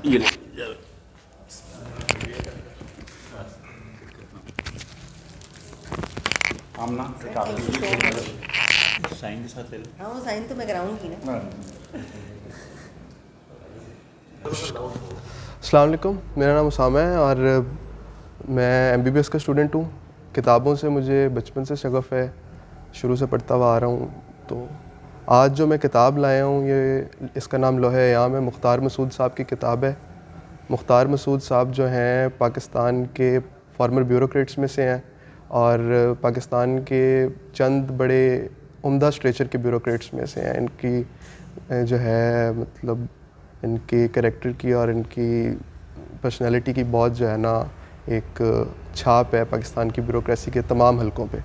ये ले आमना साइन के साथ ले लो। हाँ, वो साइन तो मैं कराऊंगी ना। अस्सलाम वालेकुम, मेरा नाम उसामा है और मैं MBBS का स्टूडेंट हूँ। किताबों से मुझे बचपन से शगफ़ है, शुरू से पढ़ता हुआ आ रहा हूँ। तो आज जो मैं किताब लाया हूँ इसका नाम लोहे-ए-आम है। मुख्तार मसूद साहब की किताब है। मुख्तार मसूद साहब जो हैं पाकिस्तान के फॉर्मर ब्यूरोक्रेट्स में से हैं और पाकिस्तान के चंद बड़े उम्दा स्ट्रेचर के ब्यूरोक्रेट्स में से हैं। इनकी जो है मतलब इनके कैरेक्टर की और इनकी पर्सनालिटी की बहुत जो है ना एक छाप है पाकिस्तान की ब्यूरोक्रेसी के तमाम हलकों पे।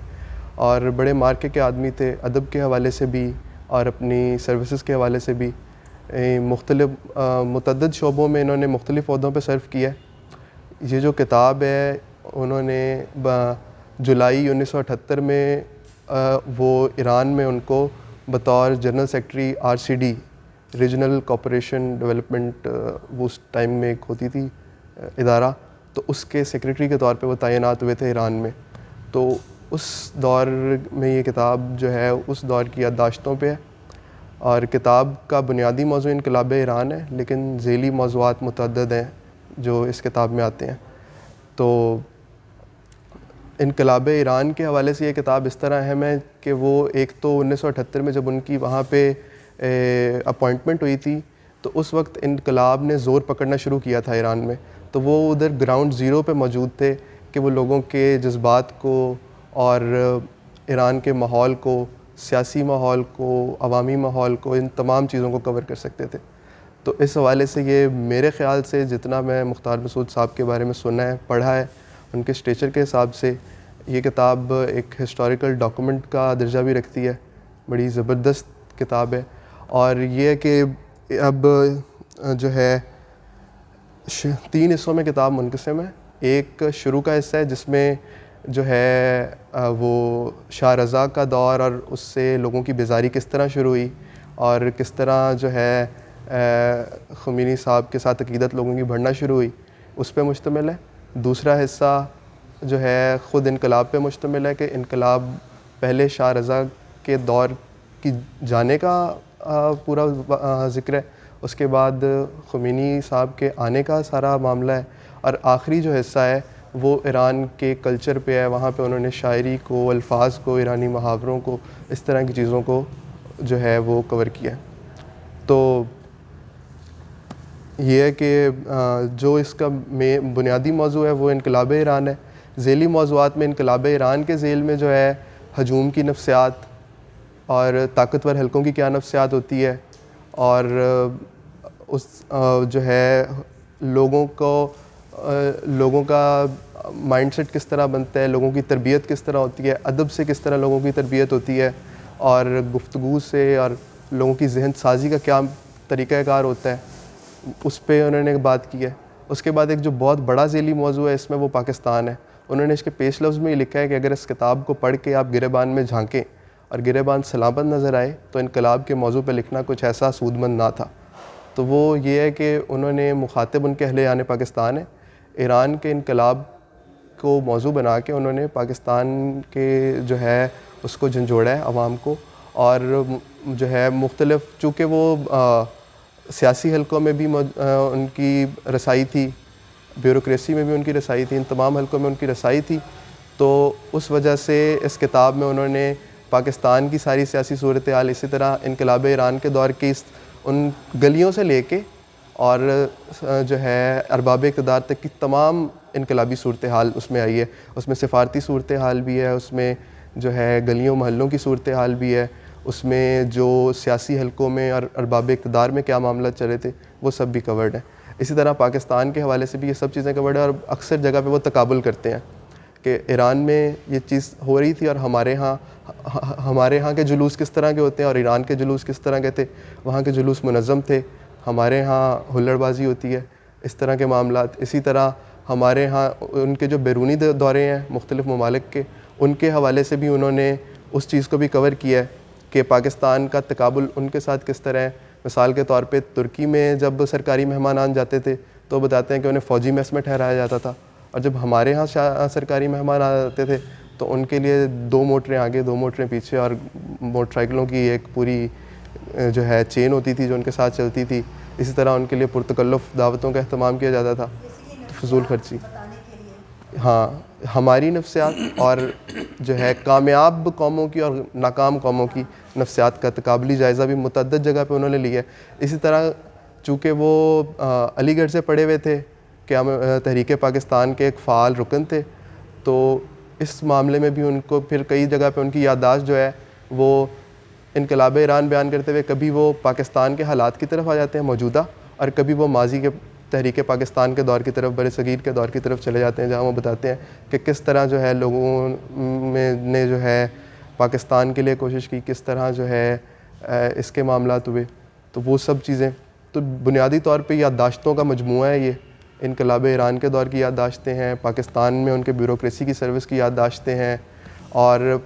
और बड़े मार्के के आदमी थे, अदब के हवाले से भी और अपनी सर्विसेज के हवाले से भी। मुतअद्दिद शोबों में इन्होंने मुख्तलिफ़ ओहदों पे सर्व किया है। ये जो किताब है उन्होंने जुलाई 1978 में वो ईरान में उनको बतौर general secretary RCD regional cooperation development वो उस टाइम में एक होती थी इदारा, तो उसके सेक्रेटरी के तौर पे वो तैनात हुए थे ईरान में। तो उस दौर में ये किताब जो है उस दौर की याददाश्तों पे है। और किताब का बुनियादी मौज़ू इनकलाब ईरान है, लेकिन ज़ेली मौज़ूआत मुतअद्दिद हैं जो इस किताब में आते हैं। तो इनकलाब ईरान के हवाले से ये किताब इस तरह अहम है कि वो एक तो 1978 में जब उनकी वहाँ पे अपॉइंटमेंट हुई थी तो उस वक्त इनकलाब ने ज़ोर पकड़ना शुरू किया था ईरान में। तो वो उधर ग्राउंड ज़ीरो पे मौजूद थे कि वो लोगों के जज्बात को और ईरान के माहौल को, सियासी माहौल को, अवामी माहौल को, इन तमाम चीज़ों को कवर कर सकते थे। तो इस हवाले से ये मेरे ख़्याल से जितना मैं मुख्तार मसूद साहब के बारे में सुना है, पढ़ा है, उनके स्टेचर के हिसाब से ये किताब एक हिस्टोरिकल डॉक्यूमेंट का दर्जा भी रखती है। बड़ी ज़बरदस्त किताब है। और ये है कि अब जो है 3 हिस्सों में किताब मुनक़सिम है। एक शुरू का हिस्सा है जिसमें जो है वो शाह रज़ा का दौर और उससे लोगों की बेज़ारी किस तरह शुरू हुई और किस तरह जो है ख़ुमैनी साहब के साथ अक़ीदत लोगों की बढ़ना शुरू हुई, उस पर मुश्तमिल है। दूसरा हिस्सा जो है ख़ुद इनकलाब पे मुश्तमिल है कि इनकलाब पहले शाह रज़ा के दौर की जाने का पूरा ज़िक्र है, उसके बाद ख़ुमैनी साहब के आने का सारा मामला है, और आखिरी जो हिस्सा है वो ईरान के कल्चर पे है। वहाँ पे उन्होंने शायरी को, अल्फाज को, ईरानी मुहावरों को, इस तरह की चीज़ों को जो है वो कवर किया है। तो ये है कि जो इसका बुनियादी मौज़ू है वो इनकलाब ईरान है। ज़ेली मौज़ूआत में इनकलाब ईरान के ज़ेल में जो है हजूम की नफ्सियात और ताकतवर हलकों की क्या नफ्सियात होती है, और उस जो है लोगों का माइंडसेट किस तरह बनता है, लोगों की तरबियत किस तरह होती है, अदब से किस तरह लोगों की तरबियत होती है, और गुफ्तगू से और लोगों की जहन साजी का क्या तरीक़ाकार होता है, उस पर उन्होंने बात की है। उसके बाद एक जो बहुत बड़ा ज़ेली मौज़ू है इसमें वो पाकिस्तान है। उन्होंने इसके पेश लफ्ज़ में ये लिखा है कि अगर इस किताब को पढ़ के आप गिरेबान में झांकें और गिरेबान सलामत नज़र आए तो इनकलाब के मौज़ू पर लिखना कुछ ऐसा सूदमंद ना था। तो वो ये है कि उन्होंने मुखातिब उनके अहले यान पाकिस्तान है, ईरान के इनकलाब को मौज़ू बना के उन्होंने पाकिस्तान के जो है उसको झंझोड़ा है अवाम को, और जो है मुख्तलिफ़ चूँकि वो सियासी हलकों में भी उनकी रसाई थी, ब्यूरोक्रेसी में भी उनकी रसाई थी, इन तमाम हलकों में उनकी रसाई थी। तो उस वजह से इस किताब में उन्होंने पाकिस्तान की सारी सियासी सूरत हाल, इसी तरह इनकलाब ईरान के दौर की उन गलियों से लेके और जो है अरबाब इक़्तिदार तक की तमाम इनकलाबी सूरत हाल उसमें आई है। उसमें सिफारती सूरत हाल भी है, उसमें जो है गलियों महल्लों की सूरत हाल भी है, उसमें जो सियासी हलकों में और अरबाब इक़्तिदार में क्या मामला चल रहे थे वो सब भी कवर्ड है। इसी तरह पाकिस्तान के हवाले से भी ये सब चीज़ें कवर्ड है, और अक्सर जगह पे वो तकाबुल करते हैं कि ईरान में ये चीज़ हो रही थी और हमारे यहाँ के जुलूस किस तरह के होते हैं और ईरान के जुलूस किस तरह के थे। वहाँ के जुलूस मुनज़्ज़म थे, हमारे यहाँ हुल्लड़बाजी होती है, इस तरह के मामलात। इसी तरह हमारे यहाँ उनके जो बैरूनी दौरे हैं मुख्तलिफ़ ममालिक के, उनके हवाले से भी उन्होंने उस चीज़ को भी कवर किया है कि पाकिस्तान का तकाबुल उनके साथ किस तरह है। मिसाल के तौर पे तुर्की में जब सरकारी मेहमान आन जाते थे तो बताते हैं कि उन्हें फ़ौजी मेस में ठहराया जाता था, और जब हमारे यहाँ सरकारी मेहमान आ जाते थे तो उनके लिए 2 मोटरें आगे 2 मोटरें पीछे और मोटरसाइकिलों की एक पूरी जो है चेन होती थी जो उनके साथ चलती थी। इसी तरह उनके लिए पुरतकल्लुफ़ दावतों का अहतमाम किया जाता था, तो फ़िज़ूल खर्ची। हाँ, हमारी नफ्सियात और जो है कामयाब कौमों की और नाकाम कौमों की नफ्सियात का तकाबली जायज़ा भी मुतअद्दिद जगह पे उन्होंने लिया है। इसी तरह चूँकि वो अलीगढ़ से पढ़े हुए थे, क्या तहरीक पाकिस्तान के एक फ़ाल रुकन थे, तो इस मामले में भी उनको फिर कई जगह पे उनकी याददाश्त जो है वो इनकलाब ईरान बयान करते हुए कभी वो पाकिस्तान के हालात की तरफ आ जाते हैं मौजूदा, और कभी वो माजी के तहरीक पाकिस्तान के दौर की तरफ, बर सगीर के दौर की तरफ चले जाते हैं, जहाँ वो बताते हैं कि किस तरह जो है लोगों में ने जो है पाकिस्तान के लिए कोशिश की, किस तरह जो है इसके मामलात हुए। तो वो सब चीज़ें तो बुनियादी तौर पे याददाश्तों का मजमूआ है ये। इनकलाब ईरान के दौर की याददाश्तें हैं, पाकिस्तान में उनके ब्यूरोक्रेसी की सर्विस की याददाश्तें हैं, और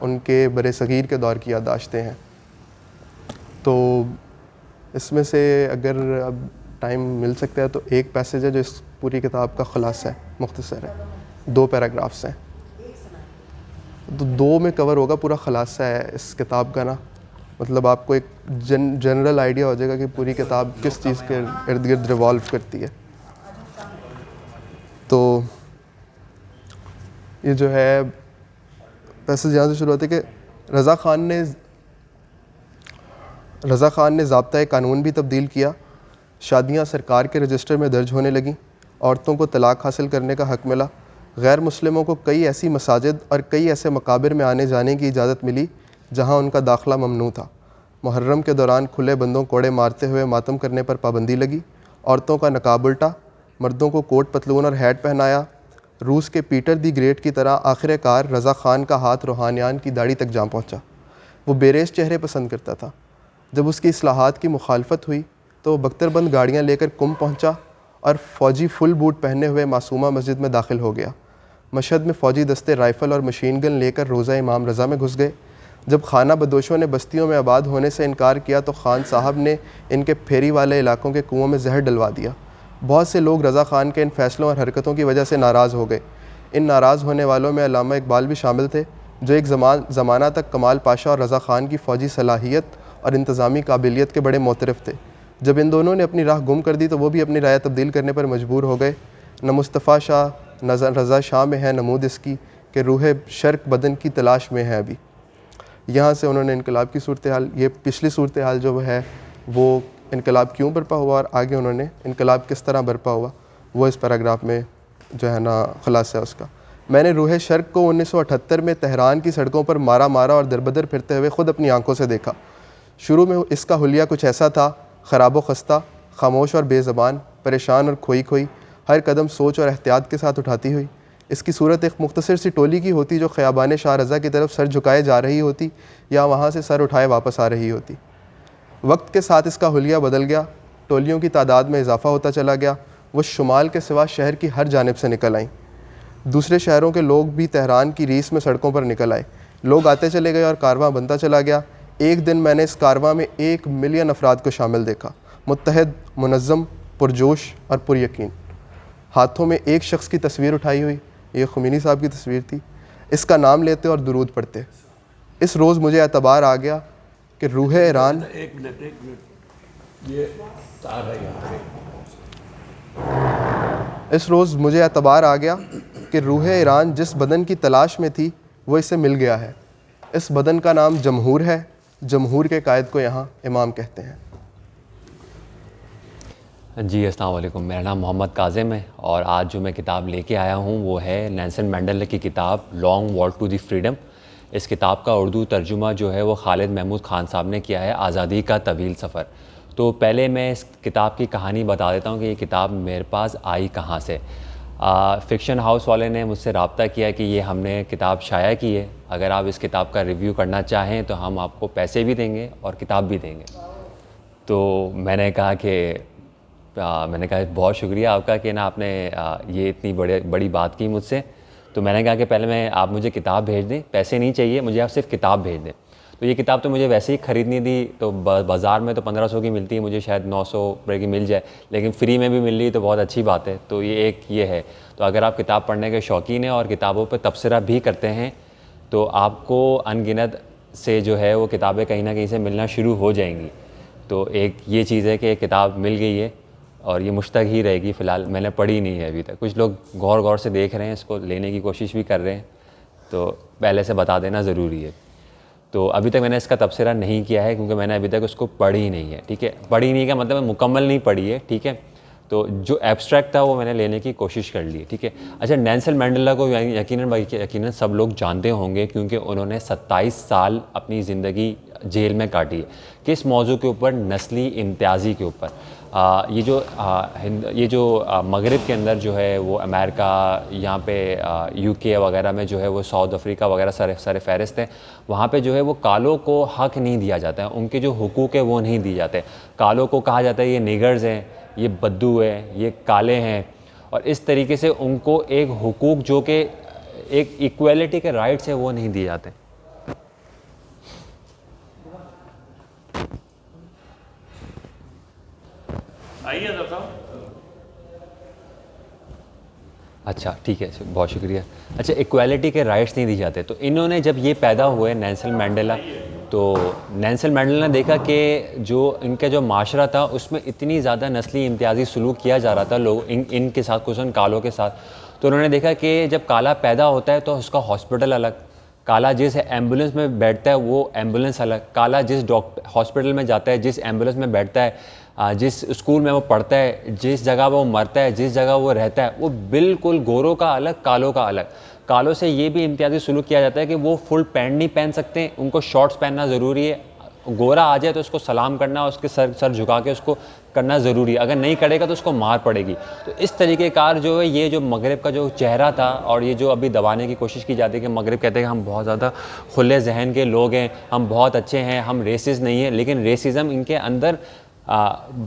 उनके बर सगीर के दौर की याददाश्तें हैं। तो इसमें से अगर अब टाइम मिल सकता है तो एक पैसेज है जो इस पूरी किताब का खुलासा है, मुख्तसर है, 2 पैराग्राफ्स हैं, तो 2 में कवर होगा पूरा खुलासा है इस किताब का ना। मतलब आपको एक जनरल आइडिया हो जाएगा कि पूरी किताब किस चीज़ के इर्द गिर्द रिवॉल्व करती है। तो ये जो है पैसेज यहाँ से शुरू होते कि रज़ा ख़ान ने ज़ाब्ता कानून भी तब्दील किया, शादियाँ सरकार के रजिस्टर में दर्ज होने लगीं, औरतों को तलाक हासिल करने का हक़ मिला, गैर मुस्लिमों को कई ऐसी मसाजिद और कई ऐसे मकाबिर में आने जाने की इजाज़त मिली जहाँ उनका दाखिला ममनू था। मुहर्रम के दौरान खुले बंदों कोड़े मारते हुए मातम करने पर पाबंदी लगी, औरतों का नकाब उल्टा, मर्दों को कोट पतलून और हैट पहनाया। रूस के पीटर दी ग्रेट की तरह आखिरकार रज़ा ख़ान का हाथ रूहानियान की दाढ़ी तक जा पहुँचा। वो बेरेश चेहरे पसंद करता था। जब उसकी इस्लाहात की मुखालफत हुई तो वो बख्तरबंद गाड़ियाँ लेकर कुम पहुँचा और फ़ौजी फुल बूट पहने हुए मासूमा मस्जिद में दाखिल हो गया। मशहद में फ़ौजी दस्ते राइफ़ल और मशीन गन लेकर रोज़ा इमाम रज़ा में घुस गए। जब खाना बदोशों ने बस्तियों में आबाद होने से इनकार किया तो ख़ान साहब ने इनके फेरी वाले इलाकों के कुओं में जहर डलवा दिया। बहुत से लोग रज़ा ख़ान के इन फ़ैसलों और हरकतों की वजह से नाराज़ हो गए। इन नाराज़ होने वालों में अल्लामा इकबाल भी शामिल थे, जो एक ज़माना तक कमाल पाशा और रज़ा ख़ान की फ़ौजी सलाहियत और इंतज़ामी काबिलियत के बड़े मोतरफ़ थे। जब इन दोनों ने अपनी राह गुम कर दी तो वो भी अपनी राय तब्दील करने पर मजबूर हो गए। न मुस्तफ़ा शाह न रज़ा शाह में है नमूद इसकी कि रूह शर्क बदन की तलाश में है अभी। यहाँ से उन्होंने इनकलाब की सूरत हाल, ये पिछली सूरत हाल जो है वो इनकलाब क्यों बर्पा हुआ और आगे उन्होंने इनकलाब किस तरह बर्पा हुआ, वो इस पैराग्राफ में जो है ना खुलासा है उसका। मैंने रूह शर्क को 1978 में तेहरान की सड़कों पर मारा और दरबदर फिरते हुए ख़ुद अपनी आंखों से देखा। शुरू में इसका हुलिया कुछ ऐसा था, ख़राब व खस्ता, खामोश और बेज़बान, परेशान और खोई, हर कदम सोच और एहतियात के साथ उठाती हुई। इसकी सूरत एक मुख्तसर सी टोली की होती जो ख़याबान शाह रज़ा की तरफ सर झुकाए जा रही होती या वहाँ से सर उठाए वापस आ रही होती। वक्त के साथ इसका हुलिया बदल गया, टोलियों की तादाद में इजाफ़ा होता चला गया। वो शुमाल के सिवा शहर की हर जानिब से निकल आईं। दूसरे शहरों के लोग भी तेहरान की रीस में सड़कों पर निकल आए। लोग आते चले गए और कारवां बनता चला गया। एक दिन मैंने इस कारवां में 1 मिलियन अफराद को शामिल देखा, मुत्तहद, मुनज़्ज़म, पुरजोश और पुरयकीन। हाथों में एक शख्स की तस्वीर उठाई हुई, ये खुमैनी साहब की तस्वीर थी। इसका नाम लेते और दुरूद पढ़ते। इस रोज़ मुझे एतबार आ गया कि रूह ईरान, एक मिनट ये तार है यहाँ पे। इस रोज़ मुझे एतबार आ गया कि रूह ईरान जिस बदन की तलाश में थी वो इसे मिल गया है। इस बदन का नाम जमहूर है। जमहूर के कायद को यहाँ इमाम कहते हैं। जी अस्सलाम वालेकुम, मेरा नाम मोहम्मद काज़िम है और आज जो मैं किताब लेके आया हूँ वो है नेल्सन मंडेला की किताब long walk to the freedom. इस किताब का उर्दू तर्जुमा जो है वो खालिद महमूद ख़ान साहब ने किया है, आज़ादी का तवील सफ़र। तो पहले मैं इस किताब की कहानी बता देता हूँ कि ये किताब मेरे पास आई कहाँ से। फ़िक्शन हाउस वाले ने मुझसे रब्ता किया कि ये हमने किताब शाया की है, अगर आप इस किताब का रिव्यू करना चाहें तो हम आपको पैसे भी देंगे और किताब भी देंगे। तो मैंने कहा बहुत शुक्रिया आपका कि ना आपने ये इतनी बड़ी बात की मुझसे। तो मैंने कहा कि पहले आप मुझे किताब भेज दें, पैसे नहीं चाहिए मुझे, आप सिर्फ किताब भेज दें। तो ये किताब तो मुझे वैसे ही ख़रीदनी थी, तो बाज़ार में तो 1500 की मिलती है, मुझे शायद 900 रुपये की मिल जाए, लेकिन फ्री में भी मिल रही तो बहुत अच्छी बात है। तो ये एक ये है। तो अगर आप किताब पढ़ने के शौकीन हैं और किताबों पर तबसरा भी करते हैं तो आपको अनगिनत से जो है वो किताबें कहीं ना कहीं से मिलना शुरू हो जाएंगी। तो एक ये चीज़ है कि एक किताब मिल गई है और ये मुझ तक ही रहेगी। फ़िलहाल मैंने पढ़ी नहीं है अभी तक। कुछ लोग गौर गौर से देख रहे हैं, इसको लेने की कोशिश भी कर रहे हैं, तो पहले से बता देना ज़रूरी है। तो अभी तक मैंने इसका तबसरा नहीं किया है क्योंकि मैंने अभी तक उसको पढ़ी नहीं है, ठीक है। पढ़ी नहीं का मतलब मुकम्मल नहीं पढ़ी है, ठीक है। तो जो एब्स्ट्रैक्ट था वो मैंने लेने की कोशिश कर ली, ठीक है। अच्छा, नेल्सन मंडेला को यकीनन सब लोग जानते होंगे क्योंकि उन्होंने 27 साल अपनी ज़िंदगी जेल में काटी है। किस मौजू के ऊपर? नस्ली इम्तियाज़ी के ऊपर। ये जो मगरिब के अंदर जो है वो अमेरिका, यहाँ पे यूके वगैरह में जो है वो साउथ अफ्रीका वगैरह सारे फहरिस्त हैं। वहाँ पे जो है वो कालों को हक़ नहीं दिया जाता है, उनके जो हुकूक है वो नहीं दिए जाते। कालों को कहा जाता है ये निगर्स हैं, ये बद्दू है, ये काले हैं, और इस तरीके से उनको एक हुकूक जो कि एक इक्वलिटी के राइट्स है वो नहीं दिए जाते। आइए डॉक्टर साहब। अच्छा ठीक है, बहुत शुक्रिया। अच्छा, इक्वालिटी के राइट्स नहीं दिए जाते। तो इन्होंने जब ये पैदा हुए नेल्सन मंडेला, तो नेल्सन मंडेला ने देखा कि जो इनका जो माशरा था उसमें इतनी ज़्यादा नस्ली इम्तियाज़ी सलूक किया जा रहा था लोग इनके साथ, खुसूसन कालों के साथ। तो उन्होंने देखा कि जब काला पैदा होता है तो उसका हॉस्पिटल अलग, काला जिस एम्बुलेंस में बैठता है वो एम्बुलेंस अलग, काला जिस हॉस्पिटल में जाता है, जिस एम्बुलेंस में बैठता है, जिस स्कूल में वो पढ़ता है, जिस जगह वो मरता है, जिस जगह वो रहता है, वो बिल्कुल गोरों का अलग, कालों का अलग। कालों से ये भी इम्तियाज़ी सलूक किया जाता है कि वो फुल पैंट नहीं पहन सकते, उनको शॉर्ट्स पहनना ज़रूरी है। गोरा आ जाए तो उसको सलाम करना, उसके सर झुका के उसको करना ज़रूरी है, अगर नहीं करेगा तो उसको मार पड़ेगी। तो इस तरीके कार जो है ये जो मगरिब का जो चेहरा था, और ये जो अभी दबाने की कोशिश की जाती है कि मगरिब कहते हैं कि हम बहुत ज़्यादा खुले जहन के लोग हैं, हम बहुत अच्छे हैं, हम रेसिस्ट नहीं हैं, लेकिन रेसिज़म इनके अंदर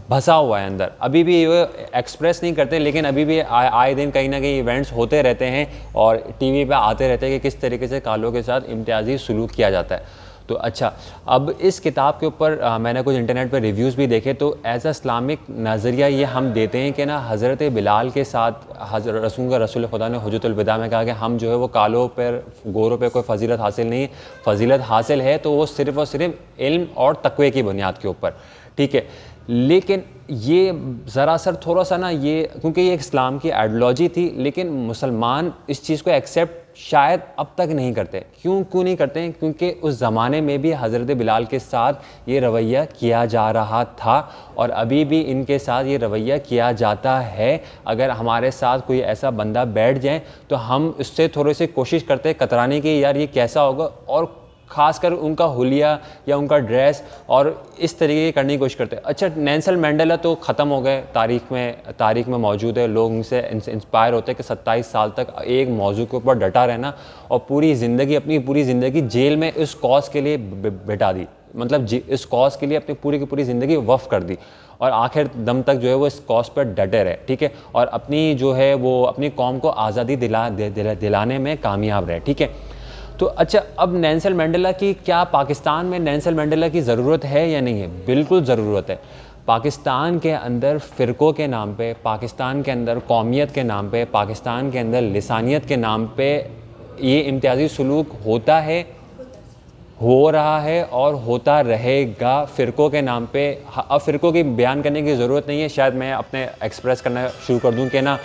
भसा हुआ है अंदर। अभी भी ये एक्सप्रेस नहीं करते, लेकिन अभी भी आए दिन कहीं ना कहीं इवेंट्स होते रहते हैं और टीवी पे आते रहते हैं कि किस तरीके से कालों के साथ इम्तियाज़ी सलूक किया जाता है। तो अच्छा, अब इस किताब के ऊपर मैंने कुछ इंटरनेट पर रिव्यूज़ भी देखे, तो एज अ इस्लामिक नज़रिया ये हम देते हैं कि ना हज़रत बिलाल के साथ रसूल खुदा ने हुज्जतुल विदा में कहा कि हम जो है वो कालों पर, गोरों पर कोई फ़जीलत हासिल नहीं, फ़जीलत हासिल है तो वो सिर्फ़ और सिर्फ इल्म और तक़वे की बुनियाद के ऊपर, ठीक है। लेकिन ये ज़रा सर थोड़ा सा ना ये, क्योंकि ये इस्लाम की आइडियोलॉजी थी, लेकिन मुसलमान इस चीज़ को एक्सेप्ट शायद अब तक नहीं करते। क्यों नहीं करते हैं? क्योंकि उस ज़माने में भी हज़रत बिलाल के साथ ये रवैया किया जा रहा था और अभी भी इनके साथ ये रवैया किया जाता है। अगर हमारे साथ कोई ऐसा बंदा बैठ जाए तो हम उससे थोड़ी सी कोशिश करते हैं कतराने की, यार ये कैसा होगा, और ख़ासकर उनका हुलिया या उनका ड्रेस और इस तरीके की करने की कोशिश करते हैं। अच्छा, नेल्सन मंडेला तो ख़त्म हो गए, तारीख़ में मौजूद है, लोग उनसे इंस्पायर होते हैं कि 27 साल तक एक मौजू के ऊपर डटा रहना और अपनी पूरी ज़िंदगी जेल में इस कॉज के लिए बिता दी, मतलब इस कॉज के लिए अपनी पूरी की पूरी ज़िंदगी वफ़ कर दी और आखिर दम तक जो है वो इस कॉज पर डटे रहे, ठीक है, और अपनी जो है वो अपनी कौम को आज़ादी दिलाने में कामयाब रहे, ठीक है। तो अच्छा, अब नेल्सन मंडेला की क्या पाकिस्तान में नेल्सन मंडेला की ज़रूरत है या नहीं है? बिल्कुल ज़रूरत है। पाकिस्तान के अंदर फ़िरक़ों के नाम पे, पाकिस्तान के अंदर कौमियत के नाम पे, पाकिस्तान के अंदर लिसानियत के नाम पे ये इम्तियाज़ी सलूक होता है, हो रहा है और होता रहेगा फ़िरक़ों के नाम पे। अब फ़िरक़ों की बयान करने की ज़रूरत नहीं है, शायद मैं अपने एक्सप्रेस करना शुरू कर दूँ कि ना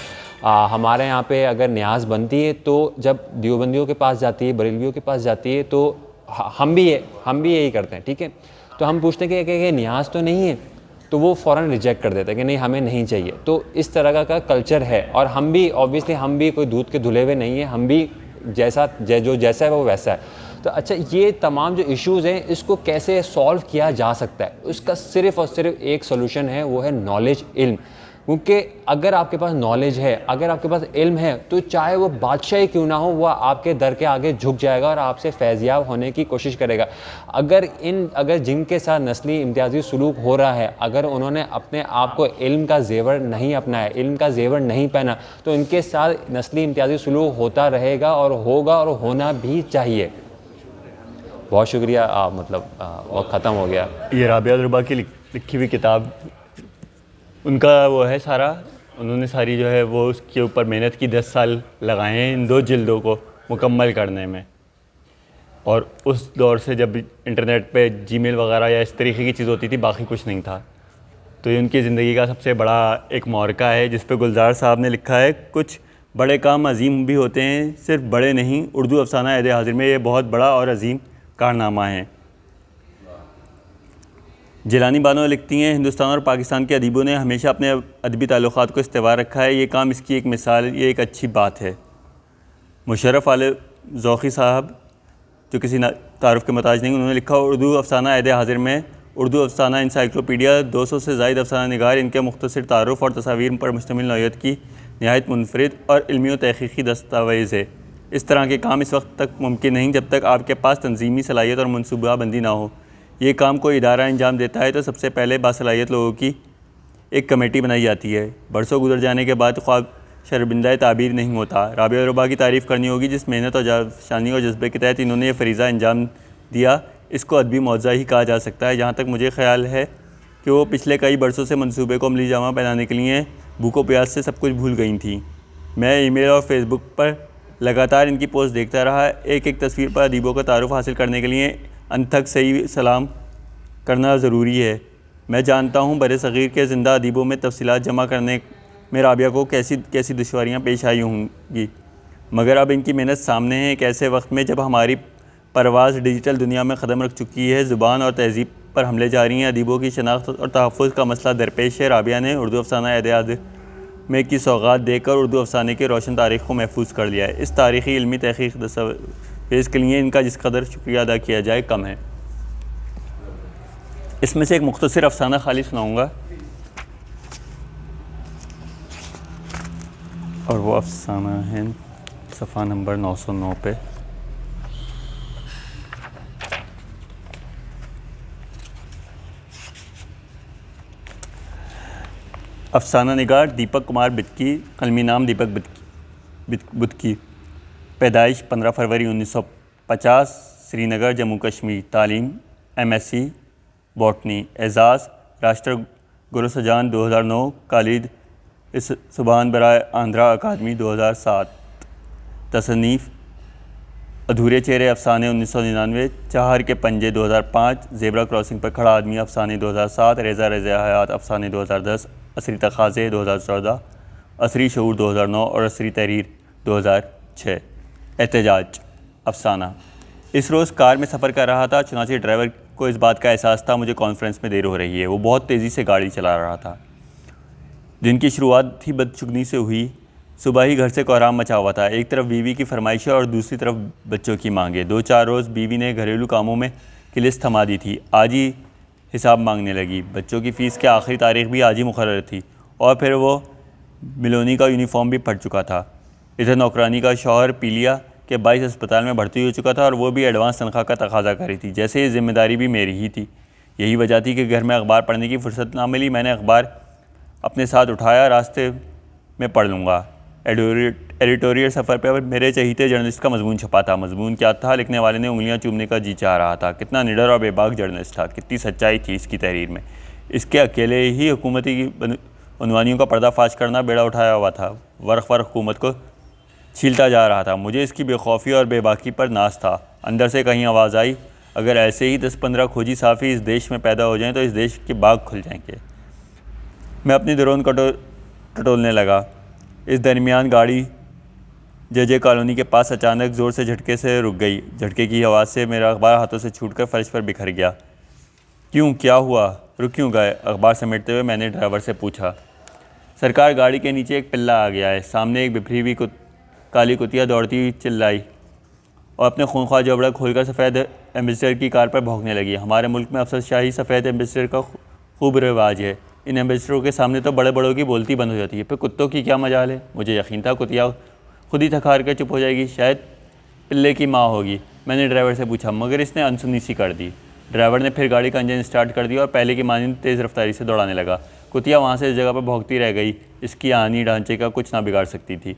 हमारे यहाँ पे अगर न्याज़ बनती है तो जब देवबंदियों के पास जाती है, बरेलवियों के पास जाती है, तो हम भी यही करते हैं, ठीक है। तो हम पूछते हैं कि न्याज़ तो नहीं है, तो वो फ़ौरन रिजेक्ट कर देते हैं कि नहीं हमें नहीं चाहिए। तो इस तरह का कल्चर है और हम भी ऑब्वियसली हम भी कोई दूध के धुले हुए नहीं है, हम भी जैसा है वो वैसा है। तो अच्छा, ये तमाम जो इश्यूज़ हैं इसको कैसे सॉल्व किया जा सकता है? उसका सिर्फ़ और सिर्फ एक सोल्यूशन है, वो है नॉलेज, इल्म। क्योंकि अगर आपके पास नॉलेज है, अगर आपके पास इल्म है, तो चाहे वो बादशाह ही क्यों ना हो, वह आपके दर के आगे झुक जाएगा और आपसे फैज़याब होने की कोशिश करेगा। अगर जिनके साथ नस्ली इम्तियाज़ी सलूक हो रहा है, अगर उन्होंने अपने आप को इल्म का जेवर नहीं अपनाया, इल्म का जेवर नहीं पहना, तो इनके साथ नस्ली इम्तियाज़ी सलूक होता रहेगा और होगा और होना भी चाहिए। बहुत शुक्रिया। मतलब वक्त ख़त्म हो गया। ये राबिया रुबा की लिखी हुई किताब, उनका वो है सारा, उन्होंने सारी जो है वो उसके ऊपर मेहनत की, 10 साल लगाए हैं इन 2 जिल्दों को मुकम्मल करने में। और उस दौर से जब इंटरनेट पे जीमेल वगैरह या इस तरीके की चीज़ होती थी, बाकी कुछ नहीं था। तो ये उनकी ज़िंदगी का सबसे बड़ा एक मौरका है, जिस पे गुलजार साहब ने लिखा है, कुछ बड़े काम अजीम भी होते हैं, सिर्फ बड़े नहीं। उर्दू अफसाना ऐद हाज़िर में ये बहुत बड़ा और अजीम कारनामा है। जिलानी बानो लिखती हैं, हिंदुस्तान और पाकिस्तान के अदीबों ने हमेशा अपने अदबी ताल्लुक़ात को इस्तेवार रखा है। ये काम इसकी एक मिसाल, ये एक अच्छी बात है। मुशर्रफ आले ज़ौक़ी साहब, जो किसी तारुफ़ के मोहताज नहीं, उन्होंने लिखा, उर्दू अफसाना ऐद हाज़िर में उर्दू अफसाना इंसाइक्लोपीडिया 200 से ज़ायद अफसाना निगार, इनके मुख्तसर तारुफ़ और तस्वीर पर मुश्तमिल नौइयत की नहायत मुनफरिद और इल्मी व तहक़ीक़ी दस्तावेज़ है। इस तरह के काम इस वक्त तक मुमकिन नहीं जब तक आपके पास तंजीमी सलाहियत और मनसूबाबंदी ना हो। ये काम कोई इदारा अंजाम देता है तो सबसे पहले बासलाहियत लोगों की एक कमेटी बनाई जाती है। बरसों गुजर जाने के बाद ख्वाब शर्मिंदा ताबीर नहीं होता। राबिया रुबा की तारीफ़ करनी होगी, जिस मेहनत और जाशानी और जज्बे के तहत इन्होंने ये फ़रीज़ा अंजाम दिया, इसको अदबी मौज़ा ही कहा जा सकता है। जहाँ तक मुझे ख्याल है कि वो पिछले कई बरसों से मंसूबे को अमली जामा पहनाने के लिए भूखो प्यास से सब कुछ भूल गई थी। मैं ईमेल और फेसबुक पर लगातार इनकी पोस्ट देखता रहा। एक एक तस्वीर पर अदीबों का तारुफ हासिल करने के लिए अनथक सही सलाम करना ज़रूरी है। मैं जानता हूँ बरे सग़ीर के ज़िंदा अदीबों में तफसीलात जमा करने में राबिया को कैसी कैसी दुश्वारियाँ पेश आई होंगी, मगर अब इनकी मेहनत सामने है। एक ऐसे वक्त में जब हमारी परवाज़ डिजिटल दुनिया में क़दम रख चुकी है, ज़ुबान और तहज़ीब पर हमले जारी हैं, अदीबों की शनाख्त और तहफ़्फ़ुज़ का मसला दरपेश है। राबिया ने उर्दू अफसाना ऐद हाज़िर में की सौगात देकर उर्दू अफसाने की रोशन तारीख़ को महफूज कर लिया है। इस तारीख़ी इल्मी तहक़ीक़ दस्तावेज़ के लिए इनका जिस कदर शुक्रिया अदा किया जाए कम है। इसमें से एक मुख्तसर अफसाना खाली सुनाऊँगा, और वो अफसाना है सफ़ा नंबर 909 पे। अफसाना निगार दीपक कुमार बिदकी, कलमी नाम दीपक बुदकी, पैदाइश 15 फरवरी 1950, श्रीनगर जम्मू कश्मीर। तालीम MSc बॉटनी। एजाज़ राष्ट्र गुरु सजान 2009, कालिद इस सुबहान बराए आंध्रा अकादमी 2007। तसनीफ़ अधूरे चेहरे अफसाने 1999, चाहर के पंजे 2005, ज़ेब्रा क्रॉसिंग पर खड़ा आदमी अफसाने 2007, रेज़ा हयात अफसाने 2010, असरी तकाज़े 2014, असरी शऊर 2009 और असरी तहरीर 2006। एहतजाज अफसाना। इस रोज़ कार में सफ़र कर रहा था, चुनांचे ड्राइवर को इस बात का एहसास था मुझे कॉन्फ्रेंस में देर हो रही है। वो बहुत तेज़ी से गाड़ी चला रहा था। दिन की शुरुआत ही बदशुगनी से हुई। सुबह ही घर से कोहराम मचा हुआ था। एक तरफ बीवी की फरमाइशें और दूसरी तरफ बच्चों की मांगे। 2-4 रोज़ बीवी ने घरेलू कामों में की लिस्ट थमा दी थी, आज ही हिसाब मांगने लगी। बच्चों की फ़ीस की आखिरी तारीख भी आज ही मुकर्रर थी, और फिर वो मिलोनी का यूनिफॉर्म भी फट चुका था। इधर नौकरानी का शौहर पीलिया के 22 अस्पताल में भर्ती हो चुका था, और वो भी एडवांस तनख्वाह का तकाजा कर रही थी, जैसे ये ज़िम्मेदारी भी मेरी ही थी। यही वजह थी कि घर में अखबार पढ़ने की फुर्सत ना मिली। मैंने अखबार अपने साथ उठाया, रास्ते में पढ़ लूँगा। एडिटोरियल सफ़र पर मेरे चहीते जर्नलिस्ट का मजमून छपा था। मजमून क्या था? लिखने वाले ने उंगलियां चूमने का जी चाह रहा था। कितना निडर और बेबाक जर्नलिस्ट था, कितनी सच्चाई थी इसकी तहरीर में। इसके अकेले ही हुकूमती उन्वानियों का पर्दाफाश करना बेड़ा उठाया हुआ था। वर्क हुकूमत को छीलता जा रहा था। मुझे इसकी बेखौफी और बेबाकी पर नाज था। अंदर से कहीं आवाज़ आई, अगर ऐसे ही 10-15 खोजी साफ़ी इस देश में पैदा हो जाएं तो इस देश के बाग खुल जाएंगे। मैं अपनी दरोन को टटोलने लगा। इस दरमियान गाड़ी जे कॉलोनी के पास अचानक ज़ोर से झटके से रुक गई। झटके की आवाज़ से मेरा अखबार हाथों से छूटकर फर्श पर बिखर गया। क्यों, क्या हुआ, रुक क्यों गए? अखबार समेटते हुए मैंने ड्राइवर से पूछा। सरकार, गाड़ी के नीचे एक पिल्ला आ गया है। सामने एक बिखरी हुई काली कुतिया दौड़ती हुई चिल्लाई और अपने खूनख्वार जबड़ा खोलकर सफ़ेद एम्बेसडर की कार पर भौंकने लगी। हमारे मुल्क में अफसरशाही सफ़ेद एम्बेसडर का खूब रिवाज है। इन एम्बेसडरों के सामने तो बड़े बड़ों की बोलती बंद हो जाती है, फिर कुत्तों की क्या मजाल है। मुझे यकीन था कुतिया खुद ही थकार कर चुप हो जाएगी, शायद पिल्ले की माँ होगी। मैंने ड्राइवर से पूछा, मगर इसने अनसुनी सी कर दी। ड्राइवर ने फिर गाड़ी का इंजन स्टार्ट कर दिया और पहले की मानिंद तेज़ रफ्तारी से दौड़ाने लगा। कुतिया वहाँ से इस जगह पर भौंकती रह गई। इसकी आनी ढांचे का कुछ ना बिगाड़ सकती थी।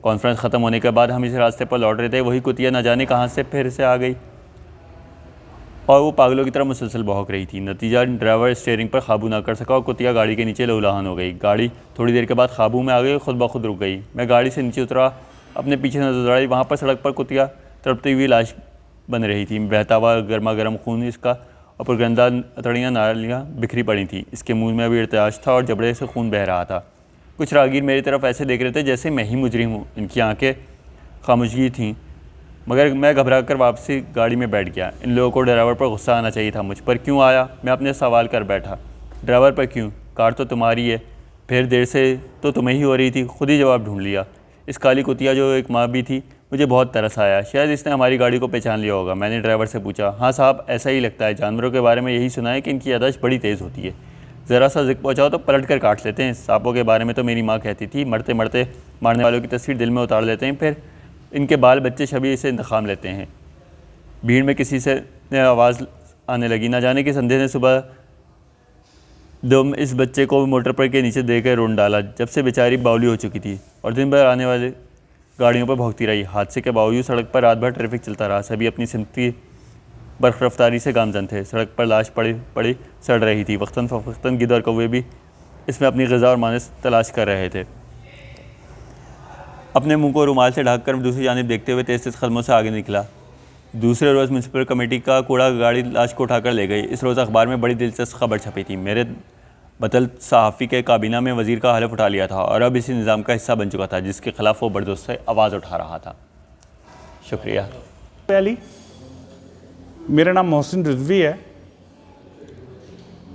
कॉन्फ्रेंस ख़त्म होने के बाद हम इस रास्ते पर लौट रहे थे, वही कुतिया न जाने कहाँ से फिर से आ गई। और वो पागलों की तरह मुसलसल भौंक रही थी। नतीजा, ड्राइवर स्टीयरिंग पर काबू ना कर सका और कुतिया गाड़ी के नीचे लहूलुहान हो गई। गाड़ी थोड़ी देर के बाद काबू में आ गई और खुद ब खुद रुक गई। मैं गाड़ी से नीचे उतरा, अपने पीछे नजर दौड़ाई। वहाँ पर सड़क पर कुतिया तड़पती हुई लाश बन रही थी। बहता हुआ गर्मा गर्म खून इसका और गंदा अतड़ियाँ नालियाँ बिखरी पड़ी थी। इसके मुंह में भी इर्तियाश था और जबड़े से खून बह रहा था। कुछ राहगीर मेरी तरफ ऐसे देख रहे थे जैसे मैं ही मुजरिम हूँ। इनकी आंखें खामोशी थीं, मगर मैं घबरा कर वापसी गाड़ी में बैठ गया। इन लोगों को ड्राइवर पर गुस्सा आना चाहिए था, मुझ पर क्यों आया? मैं अपने सवाल कर बैठा। ड्राइवर पर क्यों? कार तो तुम्हारी है, फिर देर से तो तुम्हें ही हो रही थी। खुद ही जवाब ढूंढ लिया। इस काली कुतिया जो एक माँ भी थी, मुझे बहुत तरस आया। शायद इसने हमारी गाड़ी को पहचान लिया होगा। मैंने ड्राइवर से पूछा, हाँ साहब, ऐसा ही लगता है। जानवरों के बारे में यही सुना है कि इनकी याददाश्त बड़ी तेज़ होती है, ज़रा सा जिक्र पहुँचाओ तो पलट कर काट लेते हैं। सांपों के बारे में तो मेरी माँ कहती थी, मरते मरते मारने वालों की तस्वीर दिल में उतार लेते हैं, फिर इनके बाल बच्चे शबीह से इंतकाम लेते हैं। भीड़ में किसी से आवाज़ आने लगी। ना जाने के संदेह ने सुबह इस बच्चे को मोटर पर के नीचे देकर रोन डाला, जब से बेचारी बावली हो चुकी थी और दिन भर आने वाले गाड़ियों पर भौंकती रही। हादसे के बावजूद सड़क पर रात भर ट्रैफिक चलता रहा। सभी अपनी सिमती बर्फ रफ्तारी से गामजन थे। सड़क पर लाश पड़ी सड़ रही थी। वक्तन फ़वक्तन गिद्ध और कौवे भी इसमें अपनी ग़िज़ा और मानस तलाश कर रहे थे। अपने मुंह को रुमाल से ढककर दूसरी जानिब देखते हुए तेज़ तेज़ कदमों से आगे निकला। दूसरे रोज़ म्यूनसिपल कमेटी का कूड़ा गाड़ी लाश को उठाकर ले गई। इस रोज़ अखबार में बड़ी दिलचस्प खबर छपी थी। मेरे बदल सहाफ़ी के काबीना में वज़ीर का हलफ उठा लिया था और अब इसी निज़ाम का हिस्सा बन चुका था जिसके ख़िलाफ़ वो बर्दोस्त से आवाज़ उठा रहा था। शुक्रिया। अली, मेरा नाम मोहसिन रिजवी है।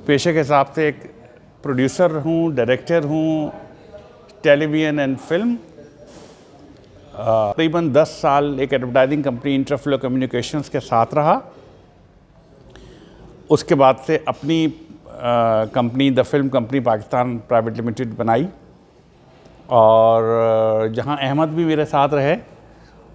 पेशे के हिसाब से एक प्रोड्यूसर हूँ, डायरेक्टर हूँ, टेलीविज़न एंड फिल्म। तकरीबन 10 साल एक एडवर्टाइजिंग कंपनी इंटरफ्लो कम्युनिकेशंस के साथ रहा। उसके बाद से अपनी company the film company Pakistan private limited बनाई और जहां अहमद भी मेरे साथ रहे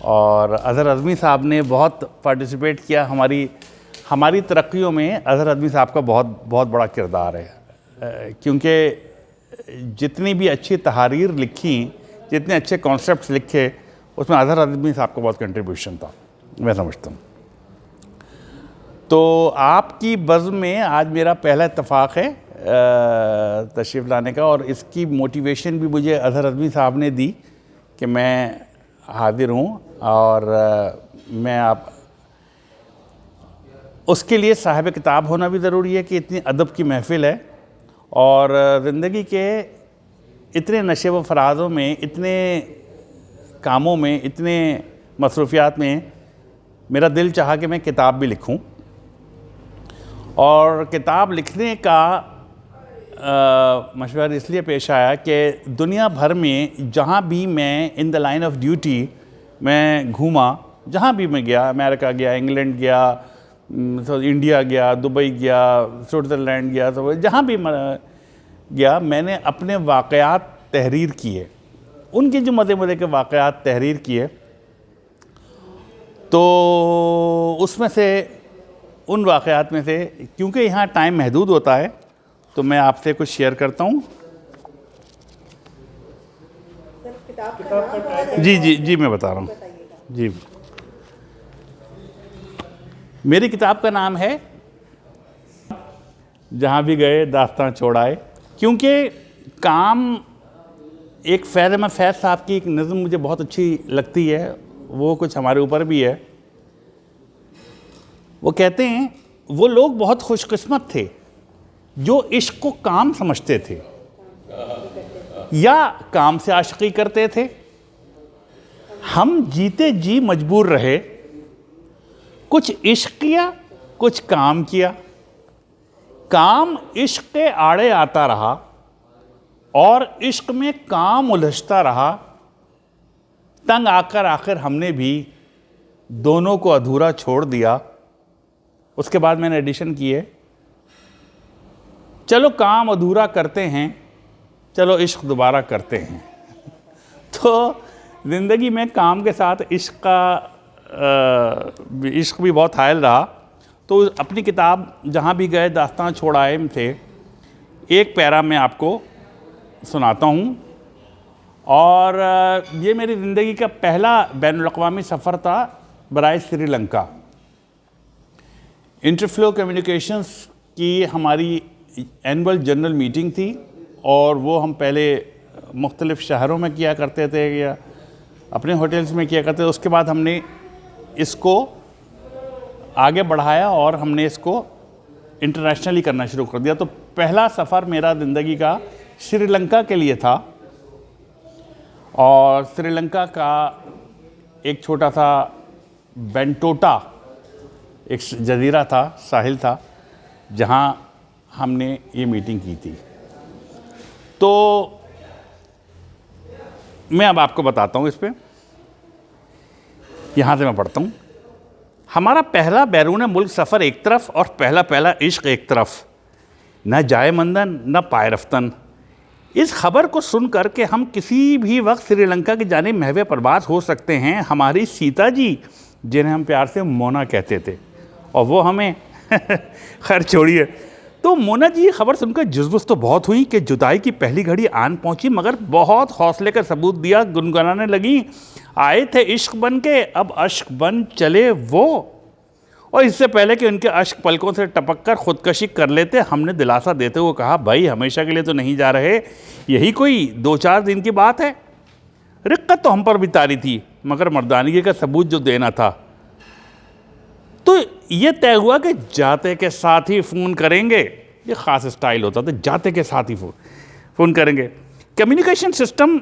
और अज़हर अज़मी साहब ने बहुत पार्टिसिपेट किया हमारी तरक्कियों में। अज़हर अज़मी साहब का बहुत बड़ा किरदार है, क्योंकि जितनी भी अच्छी तहारीर लिखी, जितने अच्छे कॉन्सेप्ट्स लिखे, उसमें अज़हर अज़मी साहब का बहुत कंट्रीब्यूशन था, मैं समझता हूँ। तो आपकी बज़्म में आज मेरा पहला इत्तफ़ाक़ है तशरीफ़ लाने का, और इसकी मोटिवेशन भी मुझे अज़हर अज़मी साहब ने दी कि मैं हाज़िर हूँ। और मैं आप उसके लिए साहिब किताब होना भी ज़रूरी है कि इतनी अदब की महफ़िल है और ज़िंदगी के इतने नशे व फ़राज़ों में, इतने कामों में, इतने मसरूफ़ियात में मेरा दिल चाहा कि मैं किताब भी लिखूं। और किताब लिखने का मशवरा इसलिए पेश आया कि दुनिया भर में जहाँ भी मैं in the line of duty मैं घूमा, जहाँ भी मैं गया, अमेरिका गया, इंग्लैंड गया, इंडिया गया, दुबई गया, स्विट्ज़रलैंड गया, तो जहाँ भी गया मैंने अपने वाक़यात तहरीर किए, उनके जो मज़े के वाक़यात तहरीर किए। तो उसमें से, उन वाक़यात में से, क्योंकि यहाँ टाइम महदूद होता है तो मैं आपसे कुछ शेयर करता हूँ। जी मैं बता रहा हूँ जी। मेरी किताब का नाम है जहाँ भी गए दास्तां छोड़ाए, क्योंकि काम एक फैज़ अहमद फैज़ साहब की एक नज़्म मुझे बहुत अच्छी लगती है, वो कुछ हमारे ऊपर भी है। वो कहते हैं, वो लोग बहुत खुशकिस्मत थे जो इश्क को काम समझते थे या काम से आशिकी करते थे। हम जीते जी मजबूर रहे, कुछ इश्क किया, कुछ काम किया। काम इश्क के आड़े आता रहा और इश्क में काम उलझता रहा। तंग आकर आखिर हमने भी दोनों को अधूरा छोड़ दिया। उसके बाद मैंने एडिशन किए, चलो काम अधूरा करते हैं, चलो इश्क दोबारा करते हैं। तो ज़िंदगी में काम के साथ इश्क भी बहुत हायल रहा। तो अपनी किताब जहाँ भी गए दास्तां छोड़ाए में से एक पैरा मैं आपको सुनाता हूँ। और ये मेरी ज़िंदगी का पहला बैनुल अक़वामी सफ़र था बराए श्रीलंका। इंटरफ्लो कम्युनिकेशंस की हमारी एनुअल जनरल मीटिंग थी और वो हम पहले मुख्तलिफ़ शहरों में किया करते थे या अपने होटल्स में किया करते थे। उसके बाद हमने इसको आगे बढ़ाया और हमने इसको इंटरनेशनली करना शुरू कर दिया। तो पहला सफ़र मेरा ज़िंदगी का श्रीलंका के लिए था और श्रीलंका का एक छोटा सा बेंटोटा एक जजीरा था, साहिल था, जहां हमने ये मीटिंग की थी। तो मैं अब आपको बताता हूँ इस पे, यहाँ से मैं पढ़ता हूँ। हमारा पहला बैरून मुल्क सफ़र एक तरफ और पहला इश्क एक तरफ, न जाए मंदन न पाए रफ्तन। इस खबर को सुन कर के हम किसी भी वक्त श्रीलंका की जानिब महवे परवास हो सकते हैं। हमारी सीता जी, जिन्हें हम प्यार से मोना कहते थे, और वो हमें खैर छोड़िए। तो मोना जी ये खबर सुनकर जुज़्बुज़ तो बहुत हुई कि जुदाई की पहली घड़ी आन पहुंची, मगर बहुत हौसले का सबूत दिया, गुनगुनाने लगी, आए थे इश्क बन के, अब अश्क बन चले वो। और इससे पहले कि उनके अश्क पलकों से टपक कर ख़ुदकशी कर लेते, हमने दिलासा देते हुए कहा, भाई हमेशा के लिए तो नहीं जा रहे, यही कोई 2-4 दिन की बात है। रिक्कत तो हम पर भी तारी थी, मगर मर्दानगी का सबूत जो देना था, तो ये तय हुआ कि जाते के साथ ही फ़ोन करेंगे। ये ख़ास स्टाइल होता था, जाते के साथ ही फ़ोन करेंगे। कम्युनिकेशन सिस्टम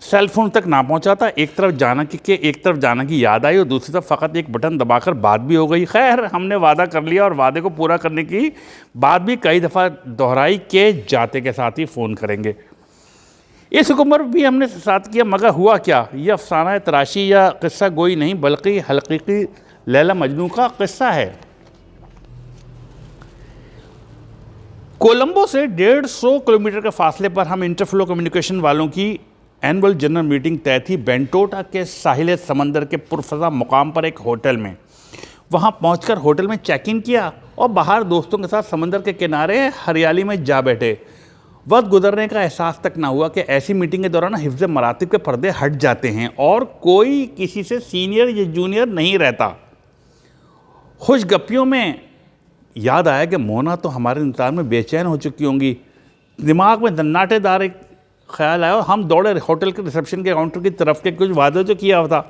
सेल फोन तक ना पहुंचा था। एक तरफ जाना की याद आई और दूसरी तरफ फ़कत एक बटन दबाकर बात भी हो गई। खैर हमने वादा कर लिया और वादे को पूरा करने की बात भी कई दफ़ा दोहराई कि जाते के साथ ही फ़ोन करेंगे। इस हुक्म भी हमने साथ किया, मगर हुआ क्या? ये अफसाना तराशी या किस्सा गोई नहीं, बल्कि हकीकी लैला मजनू का किस्सा है। कोलंबो से 150 किलोमीटर के फासले पर हम इंटरफ्लो कम्युनिकेशन वालों की एनुअल जनरल मीटिंग तय थी बेंटोटा के साहिल समंदर के पुरफज़ा मुकाम पर एक होटल में। वहां पहुंचकर होटल में चेक इन किया और बाहर दोस्तों के साथ समंदर के किनारे हरियाली में जा बैठे। वक्त गुजरने का एहसास तक ना हुआ कि ऐसी मीटिंग के दौरान हिफ्ज़ मरातिब के पर्दे हट जाते हैं और कोई किसी से सीनियर या जूनियर नहीं रहता। खुशगप्पियों में याद आया कि मोना तो हमारे इंतज़ार में बेचैन हो चुकी होंगी। दिमाग में दन्नाटेदार एक ख्याल आया और हम दौड़े होटल के रिसेप्शन के काउंटर की तरफ के कुछ वादे जो किया था।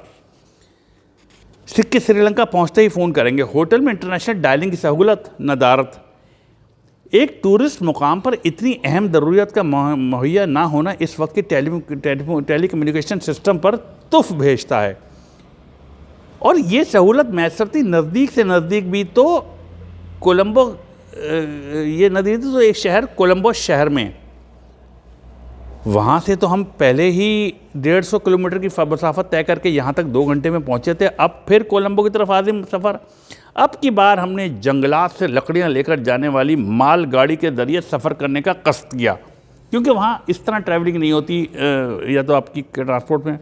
सिक्के श्रीलंका पहुंचते ही फ़ोन करेंगे। होटल में इंटरनेशनल डायलिंग की सहूलत नदारत। एक टूरिस्ट मुकाम पर इतनी अहम ज़रूरियत का मुहैया ना होना इस वक्त के टेली कम्युनिकेशन सिस्टम पर तुफ भेजता है। और ये सहूलत मैसर थी नज़दीक से नज़दीक भी, तो कोलंबो ये नज़दीक तो एक शहर कोलंबो शहर में, वहाँ से तो हम पहले ही 150 किलोमीटर की मसाफत तय करके यहाँ तक 2 घंटे में पहुँचे थे। अब फिर कोलंबो की तरफ आज़िम सफ़र। अब की बार हमने जंगलात से लकड़ियाँ लेकर जाने वाली माल गाड़ी के ज़रिए सफ़र करने का कष्ट किया, क्योंकि वहाँ इस तरह ट्रैवलिंग नहीं होती या तो आपकी ट्रांसपोर्ट में।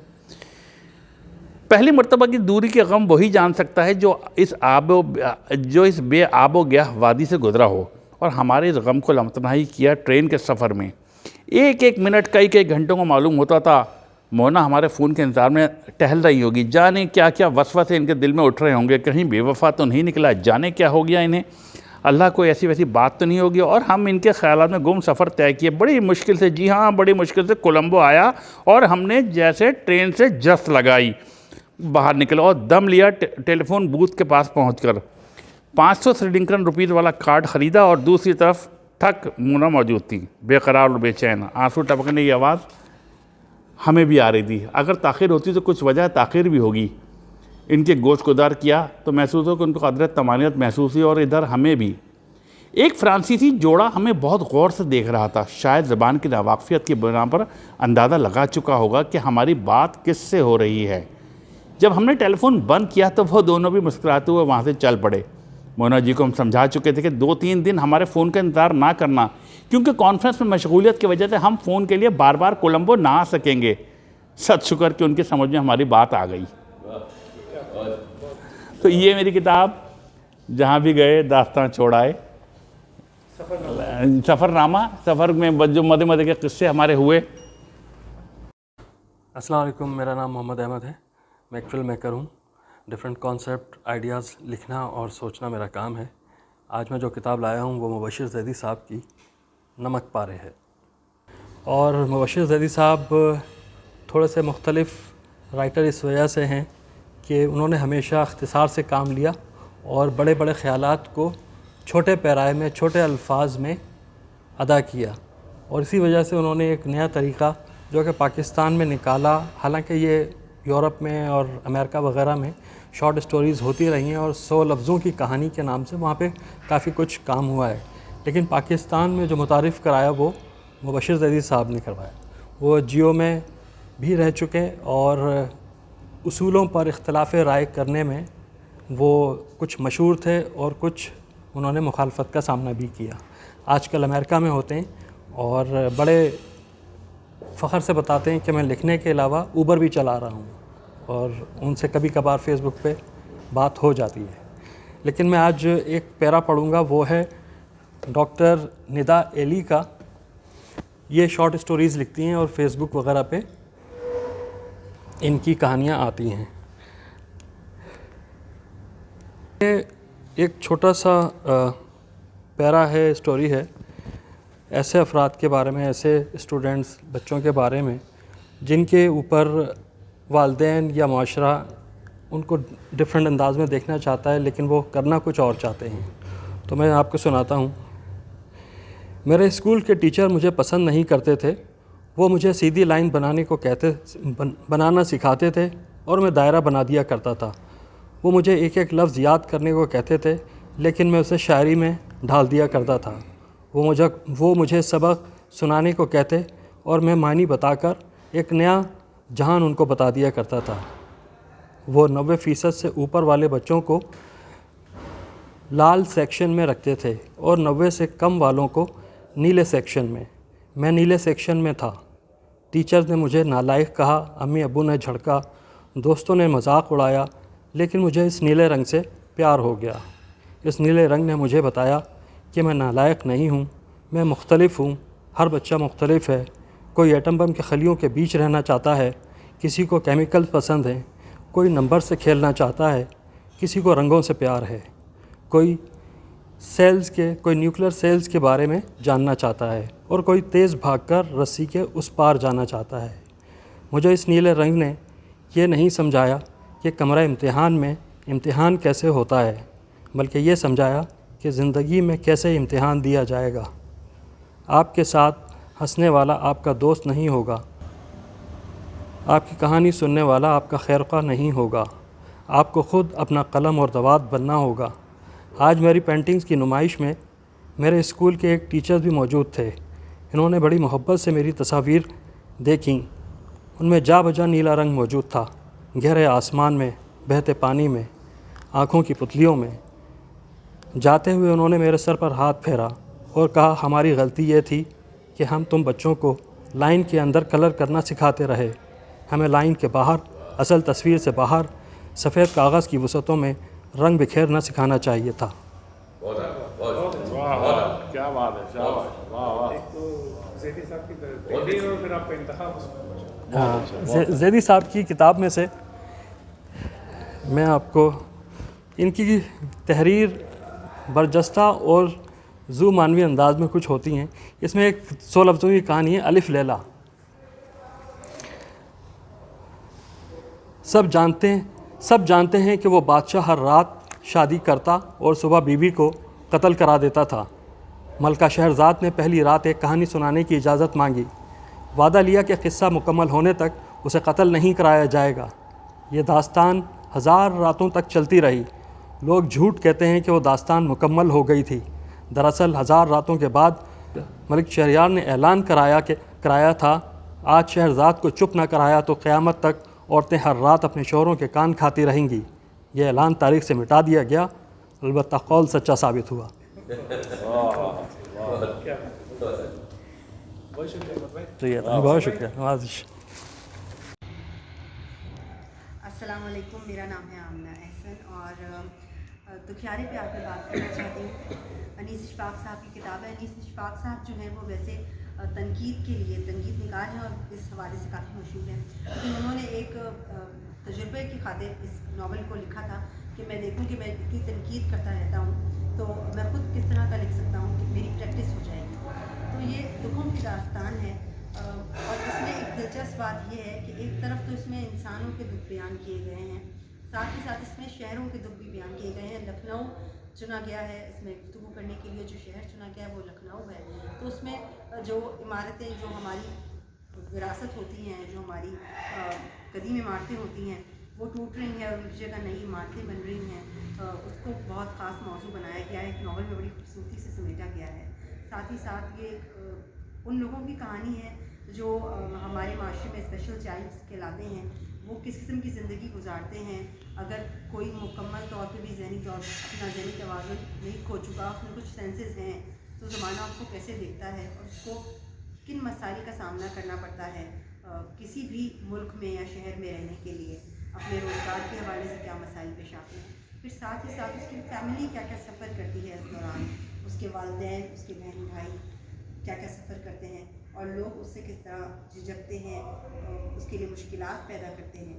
पहली मरतबा की दूरी के गम वही जान सकता है जो इस बेआबो गया वादी से गुजरा हो, और हमारे इस गम को लमतनाही किया ट्रेन के सफ़र में। एक मिनट कई घंटों को मालूम होता था मोना हमारे फ़ोन के इंतज़ार में टहल रही होगी। जाने क्या क्या वसवसे इनके दिल में उठ रहे होंगे, कहीं बेवफा तो नहीं निकला, जाने क्या हो गया इन्हें, अल्लाह कोई ऐसी वैसी बात तो नहीं होगी। और हम इनके ख़यालात में गुम सफ़र तय किए बड़ी मुश्किल से। जी हाँ, बड़ी मुश्किल से कोलंबो आया और हमने जैसे ट्रेन से जस्त लगाई बाहर निकला और दम लिया टेलीफोन बूथ के पास पहुंचकर 500 श्रीलंकन रुपीज़ वाला कार्ड ख़रीदा और दूसरी तरफ ठक मोना मौजूद थी, बेकरार और बेचैन। आंसू टपकने की आवाज़ हमें भी आ रही थी। अगर ताख़िर होती तो कुछ वजह ताख़िर भी होगी। इनके गोश्त गुदार किया तो महसूस हो कि उनको कदरत तमानियत महसूस हुई, और इधर हमें भी। एक फ्रांसीसी जोड़ा हमें बहुत गौर से देख रहा था। शायद ज़बान की नावाक़ियत की बिना पर अंदाज़ा लगा चुका होगा कि हमारी बात किससे हो रही है। जब हमने टेलीफोन बंद किया तो वो दोनों भी मुस्कुराते हुए वहाँ से चल पड़े। मोना जी को हम समझा चुके थे कि 2-3 दिन हमारे फ़ोन का इंतज़ार ना करना, क्योंकि कॉन्फ्रेंस में मशगूलियत की वजह से हम फ़ोन के लिए बार बार कोलंबो ना आ सकेंगे। सच शुक्र कि उनकी समझ में हमारी बात आ गई। तो ये मेरी किताब जहाँ भी गए दास्तान छोड़ आए, सफ़रनामा, सफ़र में जो मदे मदे के किस्से हमारे हुए। अस्सलाम वालेकुम, मेरा नाम मोहम्मद अहमद है। मैं एक फ़िल्म मेकर हूँ। डिफरेंट कॉन्सेप्ट आइडियाज़ लिखना और सोचना मेरा काम है। आज मैं जो किताब लाया हूँ वो मुबशिर ज़ैदी साहब की नमक पारे है। और मुबशिर ज़ैदी साहब थोड़े से मुख्तलिफ़ राइटर इस वजह से हैं कि उन्होंने हमेशा इख्तिसार से काम लिया और बड़े बड़े ख़यालात को छोटे पैराए में, छोटे अल्फाज में अदा किया। और इसी वजह से उन्होंने एक नया तरीक़ा जो कि पाकिस्तान में निकाला। हालांकि ये यूरोप में और अमेरिका वग़ैरह में शॉर्ट स्टोरीज़ होती रही हैं और 100 लफ्ज़ों की कहानी के नाम से वहाँ पे काफ़ी कुछ काम हुआ है, लेकिन पाकिस्तान में जो मुतारिफ़ कराया वो मुबशिर ज़ैदी साहब ने करवाया। वो जियो में भी रह चुके और उसूलों पर इख्तिलाफ़ राय करने में वो कुछ मशहूर थे और कुछ उन्होंने मुखालफत का सामना भी किया। आजकल अमेरिका में होते हैं और बड़े फ़ख्र से बताते हैं कि मैं लिखने के अलावा ऊबर भी चला रहा हूँ, और उनसे कभी कभार फेसबुक पे बात हो जाती है। लेकिन मैं आज एक पैरा पढ़ूँगा, वो है डॉक्टर निदा एली का। ये शॉर्ट स्टोरीज़ लिखती हैं और फेसबुक वग़ैरह पे इनकी कहानियाँ आती हैं। ये एक छोटा सा पैरा है, स्टोरी है ऐसे अफराद के बारे में, ऐसे स्टूडेंट्स, बच्चों के बारे में जिनके ऊपर वालिदैन या माशरा उनको डिफरेंट अंदाज में देखना चाहता है, लेकिन वो करना कुछ और चाहते हैं। तो मैं आपको सुनाता हूँ। मेरे स्कूल के टीचर मुझे पसंद नहीं करते थे। वो मुझे सीधी लाइन बनाने को बनाना सिखाते थे और मैं दायरा बना दिया करता था। वो मुझे एक एक लफ्ज़ याद करने को कहते थे, लेकिन मैं उसे शायरी में ढाल दिया करता था। वो मुझे सबक सुनाने को कहते और मैं मानी बताकर एक नया जहान उनको बता दिया करता था। वो 90% से ऊपर वाले बच्चों को लाल सेक्शन में रखते थे और 90 से कम वालों को नीले सेक्शन में। मैं नीले सेक्शन में था। टीचर्स ने मुझे नालायक कहा, अम्मी अब्बू ने झड़का, दोस्तों ने मजाक उड़ाया, लेकिन मुझे इस नीले रंग से प्यार हो गया। इस नीले रंग ने मुझे बताया कि मैं नालायक नहीं हूँ, मैं मुख्तलिफ़ हूँ। हर बच्चा मुख्तलिफ़ है। कोई एटम बम के खलियों के बीच रहना चाहता है, किसी को केमिकल पसंद है, कोई नंबर से खेलना चाहता है, किसी को रंगों से प्यार है, कोई न्यूक्लियर सेल्स के बारे में जानना चाहता है और कोई तेज़ भागकर रस्सी के उस पार जाना चाहता है। मुझे इस नीले रंग ने ये नहीं समझाया कि कमरा इम्तिहान में इम्तिहान कैसे होता है, बल्कि ये समझाया कि ज़िंदगी में कैसे इम्तिहान दिया जाएगा। आपके साथ हंसने वाला आपका दोस्त नहीं होगा, आपकी कहानी सुनने वाला आपका खैरख्वाह नहीं होगा। आपको ख़ुद अपना कलम और दवात बनना होगा। आज मेरी पेंटिंग्स की नुमाइश में मेरे स्कूल के एक टीचर भी मौजूद थे। इन्होंने बड़ी मोहब्बत से मेरी तस्वीर देखीं। उनमें जा बजा नीला रंग मौजूद था, गहरे आसमान में, बहते पानी में, आँखों की पुतलियों में। जाते हुए उन्होंने मेरे सर पर हाथ फेरा और कहा, हमारी गलती ये थी कि हम तुम बच्चों को लाइन के अंदर कलर करना सिखाते रहे। हमें लाइन के बाहर, असल तस्वीर से बाहर, सफ़ेद कागज़ की वसअतों में रंग बिखेरना सिखाना चाहिए था। क्या बात है, शाबाश, वाह वाह। हाँ, ज़ैदी साहब की किताब में से मैं आपको इनकी तहरीर बरजस्ता और ज़ू मानवी अंदाज में कुछ होती हैं। इसमें एक 100 लफ्ज़ों की कहानी है, अलिफ लैला। सब जानते हैं कि वो बादशाह हर रात शादी करता और सुबह बीवी को कत्ल करा देता था। मलका शहरज़ाद ने पहली रात एक कहानी सुनाने की इजाज़त मांगी। वादा लिया कि क़िस्सा मुकम्मल होने तक उसे कत्ल नहीं कराया जाएगा। ये दास्तान 1000 रातों तक चलती रही। लोग झूठ कहते हैं कि वो दास्तान मुकम्मल हो गई थी। दरअसल 1000 रातों के बाद मलिक शहरयार ने ऐलान कराया था, आज शहरज़ाद को चुप न कराया तो क़यामत तक औरतें हर रात अपने शौहरों के कान खाती रहेंगी। यह ऐलान तारीख़ से मिटा दिया गया, अलबत्ता कौल सच्चा साबित हुआ। बहुत शुक्रिया। अस्सलाम वालेकुम, मेरा नाम है आमना अहसन और दुखियारे पे आपसे बात करना चाहती हूँ। अनीस इशफाक साहब की किताब है। अनीस इशफाक साहब जो हैं वो वैसे तनकीद के लिए, तनकीद निगार हैं और इस हवाले से काफ़ी मशहूर हैं, लेकिन उन्होंने एक तजुर्बे की खातिर इस नावल को लिखा था कि मैं देखूं कि मैं इतनी तनकीद करता रहता हूं तो मैं खुद किस तरह का लिख सकता हूं कि मेरी प्रैक्टिस हो जाएगी। तो ये दुखों की दास्तान है और इसमें एक दिलचस्प बात यह है कि एक तरफ तो इसमें इंसानों के दुख बयान किए गए हैं, साथ ही साथ इसमें शहरों के दुख भी बयान किए गए हैं। लखनऊ चुना गया है इसमें गुफ्तगू करने के लिए, जो शहर चुना गया है वो लखनऊ है। तो उसमें जो इमारतें, जो हमारी विरासत होती हैं, जो हमारी कदीम इमारतें होती हैं, वो टूट रही हैं और उनकी जगह नई इमारतें बन रही हैं। उसको बहुत ख़ास मौजू बनाया गया है, एक नावल में बड़ी खूबसूरती से समेटा गया है। साथ ही साथ ये उन लोगों की कहानी है जो हमारे माशरे में स्पेशल चाइल्ड्स कहलाते हैं, वो किस किस्म की ज़िंदगी गुजारते हैं। अगर कोई मुकम्मल तौर पे भी ज़हनी तौर अपना ज़हनी तवाज़ुन नहीं खो चुका, उसमें कुछ सेंसेस हैं, तो ज़माना उसको कैसे देखता है और उसको किन मसाइल का सामना करना पड़ता है किसी भी मुल्क में या शहर में रहने के लिए, अपने रोज़गार के हवाले से क्या मसाइल पेश आते हैं। फिर साथ ही साथ उसकी फैमिली क्या क्या सफ़र करती है इस दौरान, उसके वालिदैन, उसके बहन भाई क्या क्या सफ़र करते हैं और लोग उससे किस तरह झिझकते हैं, उसके लिए मुश्किलात पैदा करते हैं,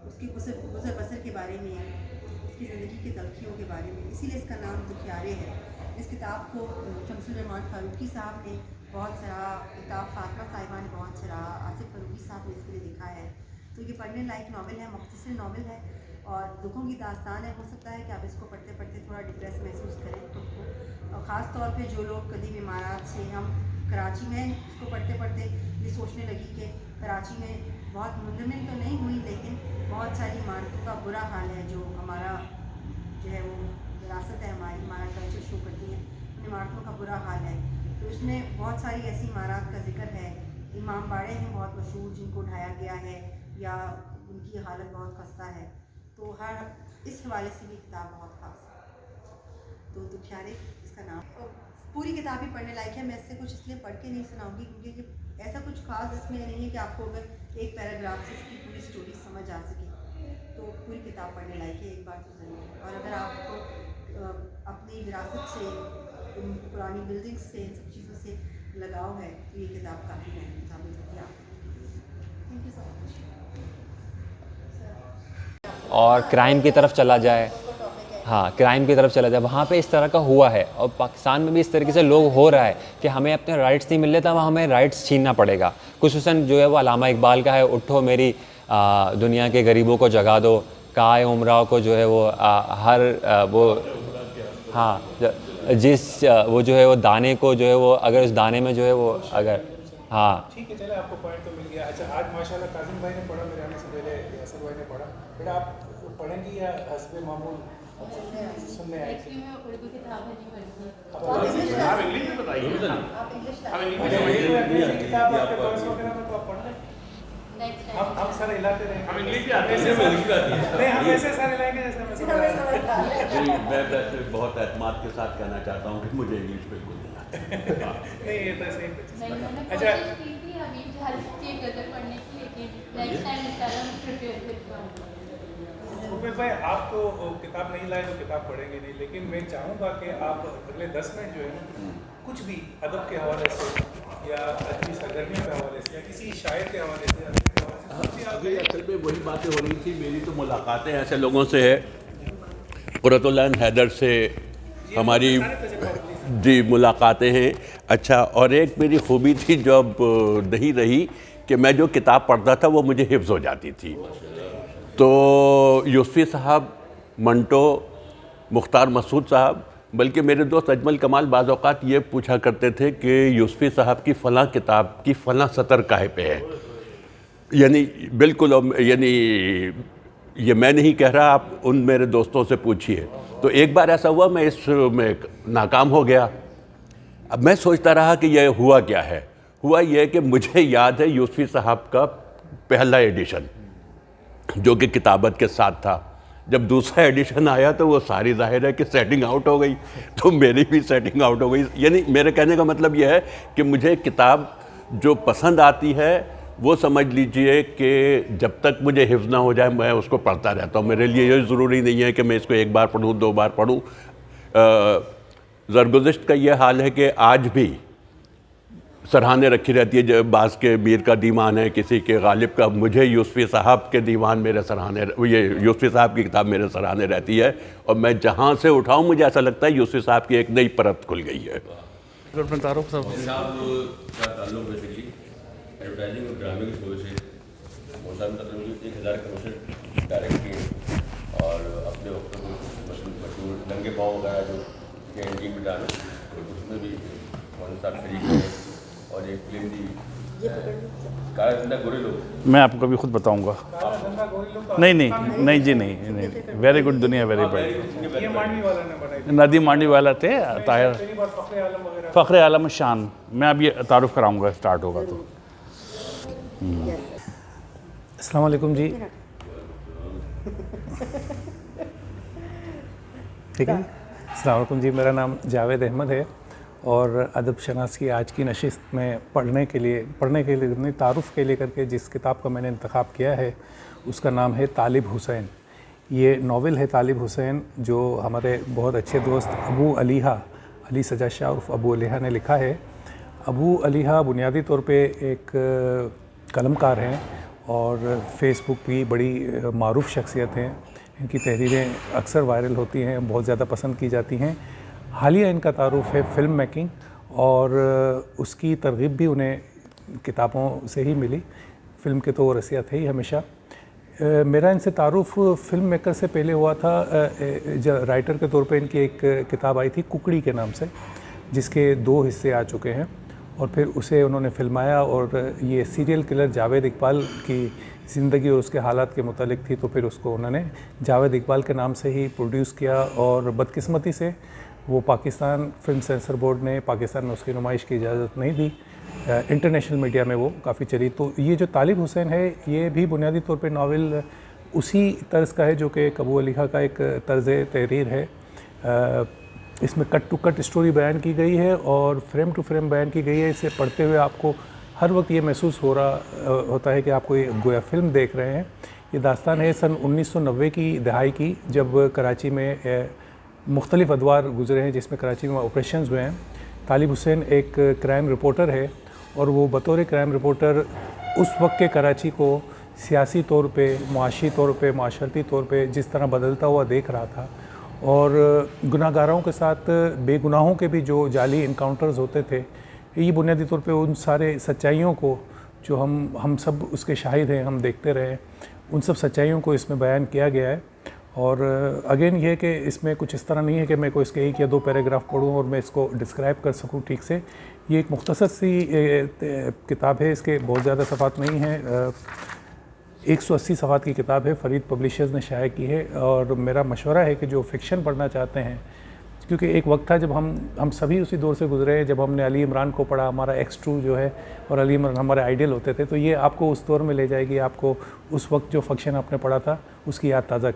उसकी गुज़र बसर के बारे में, उसकी ज़िंदगी की तलखियों के बारे में। इसीलिए इसका नाम दुखियारे है। इस किताब को शमसुल रहमान फारूकी साहब ने बहुत सराहा, किताब फातिमा साहिबा ने बहुत सराहा, आसिफ फरूकी साहब ने इसके लिए लिखा है। तो ये पढ़ने लायक नावल है, मुख्तसर नावल है और दुखों की दास्तान है। हो सकता है कि आप इसको पढ़ते पढ़ते थोड़ा डिप्रेस महसूस करें खुद को, और ख़ास तौर पे जो लोग कदीम इमारात से, हम कराची में इसको पढ़ते पढ़ते ये सोचने लगी कि कराची में बहुत मुंदमिल तो नहीं हुई, लेकिन बहुत सारी इमारतों का बुरा हाल है जो हमारा जो है वो विरासत है, हमारा कल्चर शो करती है, उन इमारतों का बुरा हाल है। तो इसमें बहुत सारी ऐसी इमारत का जिक्र है। इमाम बाड़े हैं बहुत मशहूर, जिनको ढाया गया है या उनकी हालत बहुत खस्ता है। तो हर इस हवाले से भी किताब बहुत ख़ास है। तो दुखियारे इसका नाम। पूरी किताब ही पढ़ने लायक है, मैं इससे कुछ इसलिए पढ़ के नहीं सुनाऊंगी क्योंकि ऐसा कुछ खास इसमें नहीं है कि आपको अगर एक पैराग्राफ से इसकी पूरी स्टोरी समझ आ सके। तो पूरी किताब पढ़ने लायक है, एक बार तो ज़रूर है। और अगर आपको अपनी विरासत से, पुरानी बिल्डिंग्स से, इन सब चीज़ों से लगाव है तो ये किताब काफ़ी साबित होगी आपको। Thank you so much. और क्राइम की तरफ चला जाए, हाँ, क्राइम की तरफ चला जाए, वहाँ पे इस तरह का हुआ है और पाकिस्तान में भी इस तरीके से लोग हो रहा है कि हमें अपने राइट्स नहीं मिल रहे, तो वहाँ हमें राइट्स छीनना पड़ेगा। खुसूसन जो है वो अल्लामा इकबाल का है, उठो मेरी दुनिया के गरीबों को जगा दो, काय उमराव को जो है वो वो हाँ, जिस वो जो है वो दाने को जो है वो, अगर उस दाने में जो है वो अगर, हाँ ठीक है, चले आपको पॉइंट तो मिल गया। अच्छा, आज माशाल्लाह काजिम भाई ने पढ़ा, मेरे आने से पहले यासर भाई ने पढ़ा। बेटा आप पढ़ेंगी या हस्बे मामूल सुनने आए थे? मैं उर्दू किताबें नहीं पढ़ती। आप इंग्लिश में बताइए। किताब आपके पास वगैरह में तो आप पढ़ लें। हम सर हिलाते रहे, हम इंग्लिश भी आते हैं, नहीं हम ऐसे सर हिलाएंगे जैसे हमें मैं वैसे बहुत एतमाद के साथ कहना चाहता हूँ कि मुझे इंग्लिश बिल्कुल नहीं आता। नहीं, ये तो सही। नहीं, मैंने अच्छा, कोशिश की थी अभी हर चीज़ गज़ल पढ़ने की, लेकिन नेक्स्ट टाइम इंशाल्लाह मैं प्रिपेयर करूँगा। उमेश भाई आप तो किताब नहीं लाए तो किताब पढ़ेंगे नहीं, लेकिन मैं चाहूँगा कि आप अगले 10 मिनट जो है ना, कुछ भी अदब के हवाले से या अच्छी सरगर्मियों के हवाले से या किसी शायर के हवाले से, अभी असल में वही बातें हो रही थी। मेरी तो मुलाकातें ऐसे लोगों से है, कुरतुल्लाह हैदर से हमारी जी मुलाकातें हैं। अच्छा, और एक मेरी खूबी थी जो अब नहीं रही कि मैं जो किताब पढ़ता था वो मुझे हिफ्ज़ हो जाती थी। तो यूसुफ़ी साहब, मंटो, मुख्तार मसूद साहब, बल्कि मेरे दोस्त अजमल कमाल बाज़ औक़ात ये पूछा करते थे कि यूसुफ़ी साहब की फ़लाँ किताब की फ़लाँ सतर काहे पे है। यानी बिल्कुल, यानी ये मैं नहीं कह रहा, आप उन मेरे दोस्तों से पूछिए। तो एक बार ऐसा हुआ, मैं इसमें नाकाम हो गया। अब मैं सोचता रहा कि यह हुआ क्या है। हुआ यह कि मुझे याद है यूसुफ़ी साहब का पहला एडिशन जो कि किताबत के साथ था। जब दूसरा एडिशन आया तो वो सारी ज़ाहिर है कि सेटिंग आउट हो गई, तो मेरी भी सेटिंग आउट हो गई। यानी मेरे कहने का मतलब यह है कि मुझे किताब जो पसंद आती है वो समझ लीजिए कि जब तक मुझे हिफ्ज़ ना हो जाए मैं उसको पढ़ता रहता हूँ। मेरे लिए ये ज़रूरी नहीं है कि मैं इसको एक बार पढ़ूँ, 2 बार पढ़ूँ। ज़रगुज़िश्त का ये हाल है कि आज भी सराहने रखी रहती है। जब बाज़ के मीर का दीवान है, किसी के गालिब का, मुझे यूसुफ़ी साहब के दीवान मेरे सराहने, ये यूसुफ़ी साहब की किताब मेरे सराहने रहती है। और मैं जहाँ से उठाऊँ मुझे ऐसा लगता है यूसुफ़ी साहब की एक नई परत खुल गई है। एडवर्टाइजिंग और ड्रामे की वजह से बहुत सारे मतलब 1000 कमर्शियल डायरेक्ट किए और अपने वक्त को मशहूर नंगे पाँव वगैरह जो एंटी में डाले और उसमें भी कौन सा शरीक है और एक फिल्म थी काला धंधा गोरे लोग। मैं आपको कभी खुद बताऊंगा। नहीं नहीं नहीं जी, नहीं वेरी गुड दुनिया, वेरी बैड। नदी मांडवी वाला थे ताहिर, फ़ख्र आलम शान। मैं अब ये तारुफ कराऊंगा, स्टार्ट होगा तो। अस्सलाम वालेकुम जी। ठीक है, अस्सलाम वालेकुम जी। मेरा नाम जावेद अहमद है और अदब शनास की आज की नशिस्त में पढ़ने के लिए नहीं, तारुफ़ के लिए करके जिस किताब का मैंने इंतखाब किया है उसका नाम है तालिब हुसैन। ये नावल है तालिब हुसैन, जो हमारे बहुत अच्छे दोस्त अबू अलीहा, अली सजा शाह उर्फ अबू अलीहा ने लिखा है। अबू अलीहा बुनियादी तौर पे एक कलमकार हैं और फेसबुक की बड़ी मारूफ शख्सियत हैं। इनकी तहरीरें अक्सर वायरल होती हैं, बहुत ज़्यादा पसंद की जाती हैं। हालिया इनका तारुफ़ है फ़िल्म मेकिंग और उसकी तरगीब भी उन्हें किताबों से ही मिली। फ़िल्म के तो वो रसिया थे ही हमेशा। मेरा इनसे तारुफ़ फ़िल्म मेकर से पहले हुआ था। राइटर के तौर पे इनकी एक किताब आई थी कुकड़ी के नाम से, जिसके 2 हिस्से आ चुके हैं और फिर उसे उन्होंने फिल्माया। और ये सीरियल किलर जावेद इकबाल की ज़िंदगी और उसके हालात के मुतालिक थी, तो फिर उसको उन्होंने जावेद इकबाल के नाम से ही प्रोड्यूस किया। और बदकिस्मती से वो पाकिस्तान फ़िल्म सेंसर बोर्ड ने पाकिस्तान में उसकी नुमाइश की इजाज़त नहीं दी। इंटरनेशनल मीडिया में वो काफ़ी चली। तो ये जो तालिब हुसैन है, ये भी बुनियादी तौर पे नावल उसी तर्ज़ का है जो कि अबू अलीहा का एक तर्ज़ तहरीर है। इसमें कट टू कट स्टोरी बयान की गई है और फ्रेम टू फ्रेम बयान की गई है। इसे पढ़ते हुए आपको हर वक्त ये महसूस होता है कि आप कोई गोया फ़िल्म देख रहे हैं। ये दास्तान है सन 1990 की दहाई की, जब कराची में मुख्तलिफ़ अदवार गुजरे हैं जिसमें कराची में ऑपरेशंस हुए हैं। तालिब हुसैन एक क्राइम रिपोर्टर है और वो बतौर क्राइम रिपोर्टर उस वक्त के कराची को सियासी तौर पे, मुआशी तौर पे, माशरती तौर पे जिस तरह बदलता हुआ देख रहा था। और गुनाहगारों के साथ बेगुनाहों के भी जो जाली इनकाउंटर्स होते थे, ये बुनियादी तौर पे उन सारे सच्चाइयों को जो हम सब उसके शाहिद हैं, हम देखते रहे, उन सब सच्चाइयों को इसमें बयान किया गया है। और अगेन ये कि इसमें कुछ इस तरह नहीं है कि मैं कोई इसके 1 या 2 पैराग्राफ पढ़ूँ और मैं इसको डिस्क्राइब कर सकूँ ठीक से। ये एक मुख्तसर सी किताब है, इसके बहुत ज़्यादा सफ़ात नहीं है। 180 सफ़ात की किताब है, फ़रीद पब्लिशर्स ने शाया की है। और मेरा मशवरा है कि जो फ़िक्शन पढ़ना चाहते हैं, क्योंकि एक वक्त था जब हम सभी उसी दौर से गुजरे हैं, जब हमने अली इमरान को पढ़ा, हमारा X2 जो है, और अली इमरान हमारे आइडियल होते थे। तो ये आपको उस दौर में ले जाएगी, आपको उस वक्त जो फ़िक्शन आपने पढ़ा था उसकी याद ताज़ा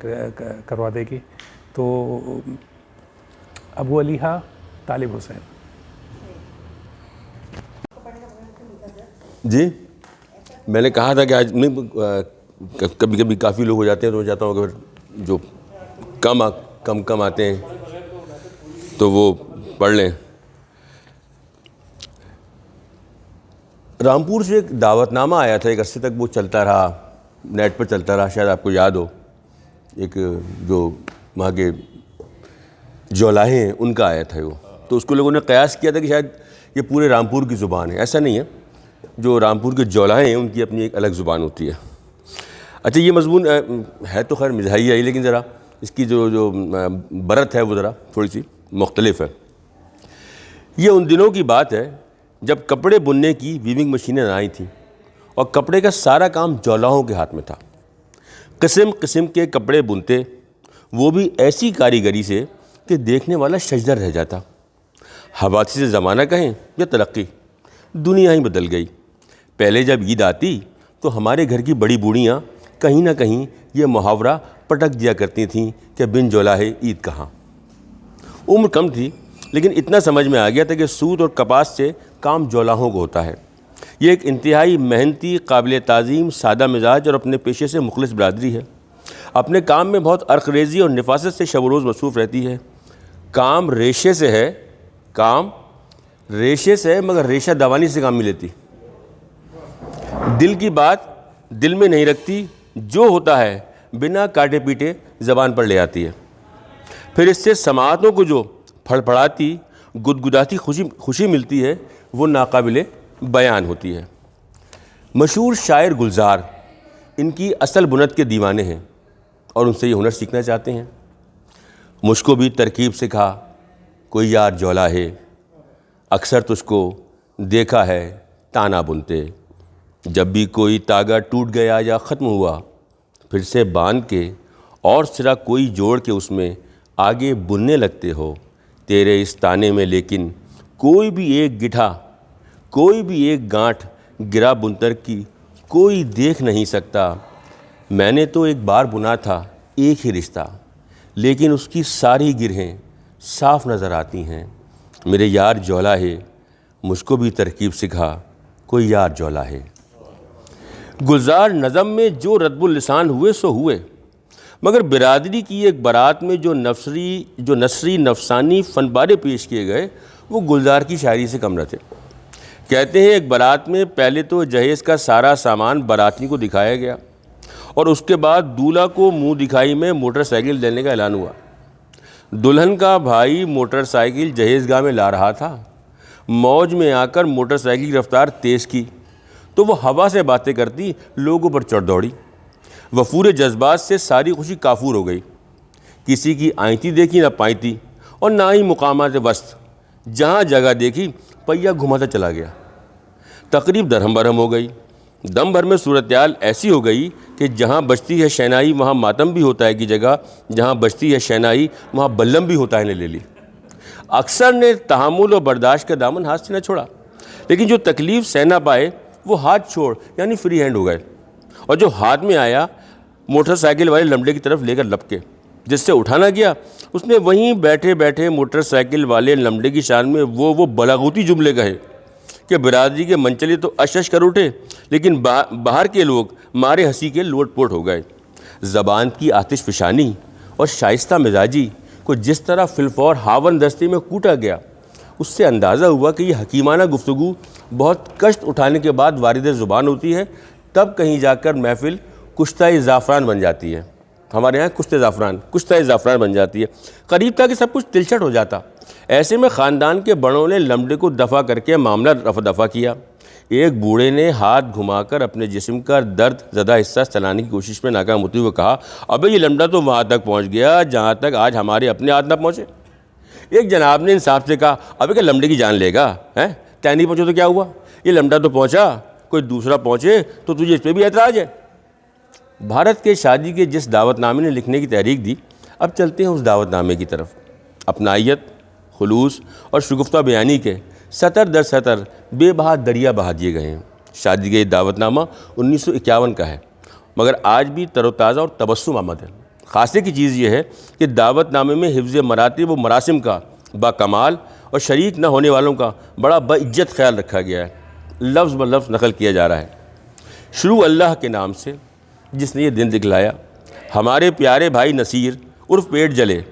करवा देगी। तो अबू अलीहा तालिब हुसैन। जी, मैंने कहा था कि आज नहीं, कभी कभी काफ़ी लोग हो जाते हैं, तो मैं चाहता हूँ कि जो कम आते हैं तो वो पढ़ लें। रामपुर से एक दावतनामा आया था, एक अरसे तक वो चलता रहा, नेट पर चलता रहा, शायद आपको याद हो। एक जो वहाँ के जौलाहे हैं उनका आया था वो, तो उसको लोगों ने कयास किया था कि शायद ये पूरे रामपुर की ज़ुबान है। ऐसा नहीं है, जो रामपुर के जौलाहे हैं उनकी अपनी एक अलग ज़ुबान होती है। अच्छा, ये मज़मून है तो खैर मिज़ाही है, लेकिन ज़रा इसकी जो बरत है वो ज़रा थोड़ी सी मुख्तलिफ है। ये उन दिनों की बात है जब कपड़े बुनने की वीविंग मशीनें आई थीं और कपड़े का सारा काम जौलाहों के हाथ में था। किस्म किस्म के कपड़े बुनते, वो भी ऐसी कारीगरी से कि देखने वाला शजदर रह जाता। हवासी से ज़माना कहें या तरक्की, दुनिया ही बदल गई। पहले जब ईद आती तो हमारे घर की बड़ी बूढ़ियाँ कहीं ना कहीं ये मुहावरा पटक दिया करती थीं कि बिन जौलाहे ईद कहाँ। उम्र कम थी, लेकिन इतना समझ में आ गया था कि सूत और कपास से काम जौलाहों को होता है। ये एक इंतहाई मेहनती, काबिल ताज़ीम, सादा मिजाज और अपने पेशे से मुखलिस बरादरी है। अपने काम में बहुत अर्क़रेज़ी और नफासत से शब रोज़ मसरूफ़ रहती है। काम रेशे से है, काम रेशे से, मगर रेशा दवानी से काम नहीं लेती। दिल की बात दिल में नहीं रखती, जो होता है बिना काटे पीटे ज़बान पर ले आती है। फिर इससे समाअतों को जो फड़फड़ाती गुदगुदाती खुशी मिलती है वो नाकाबिले बयान होती है। मशहूर शायर गुलजार इनकी असल बुनत के दीवाने हैं और उनसे ये हुनर सीखना चाहते हैं। मुझको भी तरकीब सिखा कोई यार जौला है, अक्सर तुझको देखा है ताना बुनते। जब भी कोई तागा टूट गया या ख़त्म हुआ, फिर से बांध के और सिरा कोई जोड़ के उसमें आगे बुनने लगते हो। तेरे इस ताने में लेकिन कोई भी एक गिठा, कोई भी एक गांठ गिरा बुनतर की कोई देख नहीं सकता। मैंने तो एक बार बुना था एक ही रिश्ता, लेकिन उसकी सारी गिरहें साफ नज़र आती हैं। मेरे यार जौला है, मुझको भी तरकीब सिखा कोई यार जौला है। गुलजार नज़म में जो रद्बुल लिसान हुए सो हुए, मगर बिरादरी की एक बारात में जो नसरी नफसानी फनबारे पेश किए गए वो गुलजार की शायरी से कम न थे। कहते हैं एक बारात में पहले तो जहेज़ का सारा सामान बाराती को दिखाया गया और उसके बाद दूल्हा को मुंह दिखाई में मोटरसाइकिल देने का ऐलान हुआ। दुल्हन का भाई मोटरसाइकिल जहेज़गाह में ला रहा था। मौज में आकर मोटरसाइकिल की रफ्तार तेज़ की तो वो हवा से बातें करती लोगों पर चढ़ दौड़ी। वफूरे जज्बात से सारी खुशी काफूर हो गई। किसी की आईती देखी ना पाईती और ना ही मुकामात वस्त। जहाँ जगह देखी पहिया घुमाता चला गया। तकरीब दरहम बरहम हो गई। दम भर में सूरत-ए-हाल ऐसी हो गई कि जहाँ बजती है शहनाई वहाँ मातम भी होता है की जगह, जहाँ बजती है शहनाई वहाँ बल्लम भी होता है ने ले ली। अक्सर ने तहम्मुल और बर्दाश्त का दामन हाथ से न छोड़ा, लेकिन जो तकलीफ़ सह ना पाए वो हाथ छोड़ यानी फ्री हैंड हो गए और जो हाथ में आया मोटरसाइकिल वाले लमड़े की तरफ लेकर लपके। जिससे उठाना गया उसने वहीं बैठे बैठे मोटरसाइकिल वाले लमड़े की शान में वो बलागूती जुमले कहे कि बिरादरी के मनचले तो अशश कर उठे, लेकिन बाहर के लोग मारे हंसी के लोटपोट हो गए। ज़बान की आतिश फिशानी और शाइस्ता मिजाजी को जिस तरह फिलफौर हावन दस्ते में कूटा गया, उससे अंदाज़ा हुआ कि ये हकीमाना गुफ्तगू बहुत कष्ट उठाने के बाद वारिद ज़ुबान होती है। तब कहीं जाकर महफिल कुश्ता-ए ज़ाफ़रान बन जाती है। हमारे यहाँ कुश्ता-ए ज़ाफ़रान बन जाती है। करीब था कि सब कुछ तिलछट हो जाता। ऐसे में ख़ानदान के बड़ों ने लमड़े को दफ़ा करके मामला रफ़ा दफ़ा किया। एक बूढ़े ने हाथ घुमाकर अपने जिस्म का दर्द ज़दा हिस्सा चलाने की कोशिश में नाकाम होते हुए कहा, अबे ये लमड़ा तो वहाँ तक पहुँच गया जहाँ तक आज हमारे अपने हाथ ना पहुँचे। एक जनाब ने इंसाफ से कहा, अबे क्या लमड़े की जान लेगा हैं? टहनी पहुँचो तो क्या हुआ, ये लमड़ा तो पहुँचा, कोई दूसरा पहुँचे तो तुझे इस पर भी एतराज़ है। भारत के शादी के जिस दावतनामे ने लिखने की तहरीक दी, अब चलते हैं उस दावतनामे की तरफ। अपनाइयत, खुलूस और शुगुफ्ता बयानी के सतर दर सतर बेबहा दरिया बहा दिए गए हैं। शादी का ये दावतनामा 1951 का है, मगर आज भी तरोताज़ा और तबस्सुम आमद है। ख़ासियत की चीज़ ये है कि दावतनामे में हिफ्ज़ मरातिब व मरासिम का बाकमाल और शरीक न होने वालों का बड़ा बइज्जत ख्याल रखा गया है। लफ्ज़ ब लफ्ज़ नकल किया जा रहा है। शुरू अल्लाह के नाम से जिसने ये दिन दिखलाया। हमारे प्यारे भाई नसीर उर्फ़ पेट जले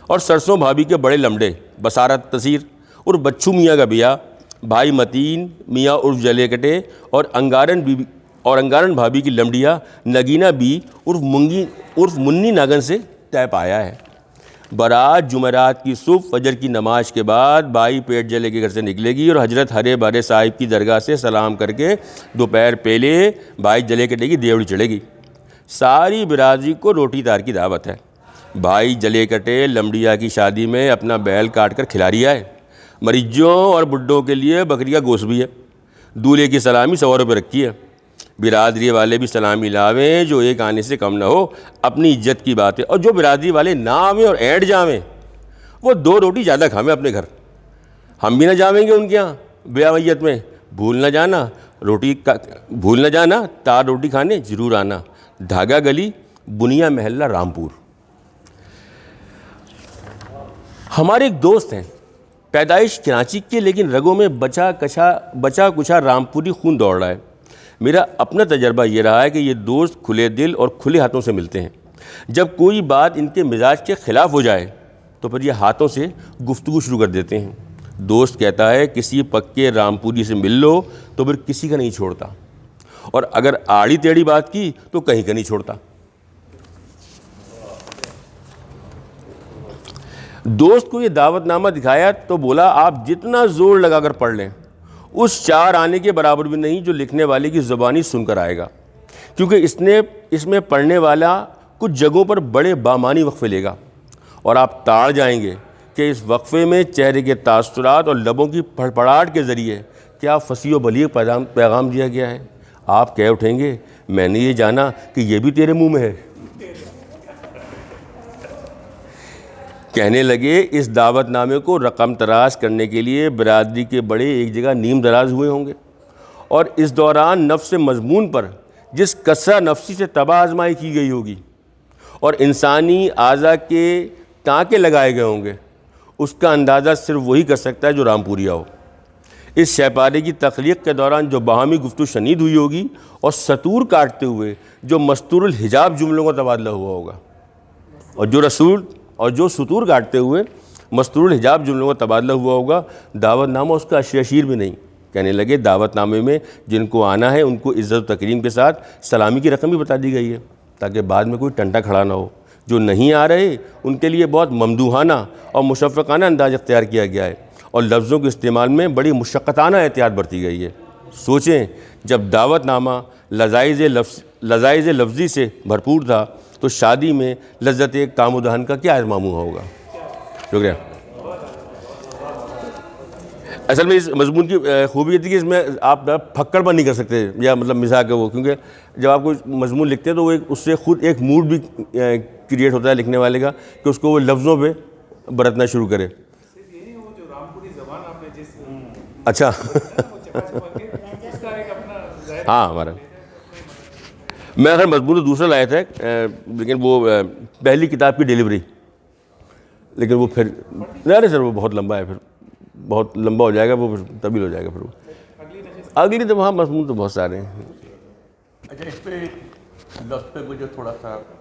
और सरसों भाभी के बड़े लमड़े बसारत तसीर और बच्चू मियाँ का बिया, भाई मतीन मियाँ उर्फ़ जले कटे और अंगारन भाभी की लमड़िया नगीना बी उर्फ़ मुन्नी नागन से तय पाया है। बारात जुमेरात की सुबह फजर की नमाज के बाद भाई पेट जले के घर से निकलेगी और हजरत हरे बारे साहिब की दरगाह से सलाम करके दोपहर पहले भाई जले कटे की देवड़ी चढ़ेगी। सारी बिरादरी को रोटी तार की दावत है। भाई जले कटे लमड़िया की शादी में अपना बैल काट कर खिला रही है। मरीजों और बुड्ढों के लिए बकरी का गोश्त भी है। दूल्हे की सलामी 100 रुपये रखी है। बिरादरी वाले भी सलामी लावें, जो एक आने से कम ना हो। अपनी इज्जत की बात है। और जो बिरादरी वाले ना आवें और ऐड जावें वो 2 रोटी ज़्यादा खावें अपने घर। हम भी ना जावेंगे उनके यहाँ ब्याह मैयत में। भूल न जाना तार रोटी खाने ज़रूर आना। धागा गली बुनिया महल्ला रामपुर। हमारे एक दोस्त हैं, पैदाइश कराची के, लेकिन रगों में बचा कुछा रामपुरी खून दौड़ रहा है। मेरा अपना तजर्बा ये रहा है कि ये दोस्त खुले दिल और खुले हाथों से मिलते हैं। जब कोई बात इनके मिजाज के ख़िलाफ़ हो जाए तो फिर ये हाथों से गुफ्तगू शुरू कर देते हैं। दोस्त कहता है किसी पक्के रामपुरी से मिल लो तो फिर किसी का नहीं छोड़ता, और अगर आड़ी टेढ़ी बात की तो कहीं का नहीं छोड़ता। दोस्त को ये दावतनामा दिखाया तो बोला आप जितना जोर लगाकर पढ़ लें उस 4 आने के बराबर भी नहीं जो लिखने वाले की ज़ुबानी सुनकर आएगा, क्योंकि इसमें पढ़ने वाला कुछ जगहों पर बड़े बामानी वक्फे लेगा और आप ताड़ जाएंगे कि इस वक्फे में चेहरे के तासुरात और लबों की फड़फड़ाहट के ज़रिए क्या फसीह व बलीग पैगाम दिया गया है। आप कह उठेंगे मैंने ये जाना कि ये भी तेरे मुंह में है। कहने लगे इस दावतनामे को रकम तराश करने के लिए बिरादरी के बड़े एक जगह नीम दराज हुए होंगे, और इस दौरान नफ्स मज़मून पर जिस कसरा नफसी से तबाह आजमाई की गई होगी और इंसानी आज़ा के टाँके लगाए गए होंगे, उसका अंदाज़ा सिर्फ वही कर सकता है जो रामपुरिया हो। इस शहपारे की तख्लीक के दौरान जो बाहमी गुफ्तगू शनीद हुई होगी और सतूर काटते हुए जो मस्तूरुल हिजाब जुमलों का तबादला हुआ होगा, और जो सतूर काटते हुए मस्तूरुल हिजाब जुमलों का तबादला हुआ होगा, दावतनामा उसका अशीर भी नहीं। कहने लगे दावतनामे में जिनको आना है उनको इज़्ज़त तकरीम के साथ सलामी की रकम भी बता दी गई है, ताकि बाद में कोई टंटा खड़ा ना हो। जो नहीं आ रहे उनके लिए बहुत ममदूहाना और मुशफ़क़ाना अंदाज़ अख्तियार किया गया है और लफ्ज़ों के इस्तेमाल में बड़ी मुशक्क़ताना एहतियात बरती गई है। सोचें जब दावतनामा लज़ाइज़ लफ्ज़ी से भरपूर था तो शादी में लज्जत एक तामुदहन का क्या मामू होगा। शुक्रिया। असल में इस मजमून की खूबी थी कि इसमें आप फक्कड़ पर नहीं कर सकते या मतलब मिजाक है वो, क्योंकि जब आप कोई मजमून लिखते हैं तो वो उससे खुद एक मूड भी क्रिएट होता है लिखने वाले का कि उसको वो लफ्ज़ों पे बरतना शुरू करे। अच्छा हाँ हमारा मैं अगर मजमून तो दूसरा लाया था, लेकिन वो पहली किताब की डिलीवरी, लेकिन वो फिर नहीं सर वो बहुत लंबा है, फिर बहुत लंबा हो जाएगा वो, फिर तब्दील हो जाएगा फिर वो अगली तो वहाँ मजमून तो बहुत सारे हैं। अच्छा इस पे लफ्ज़ पे मुझे थोड़ा सा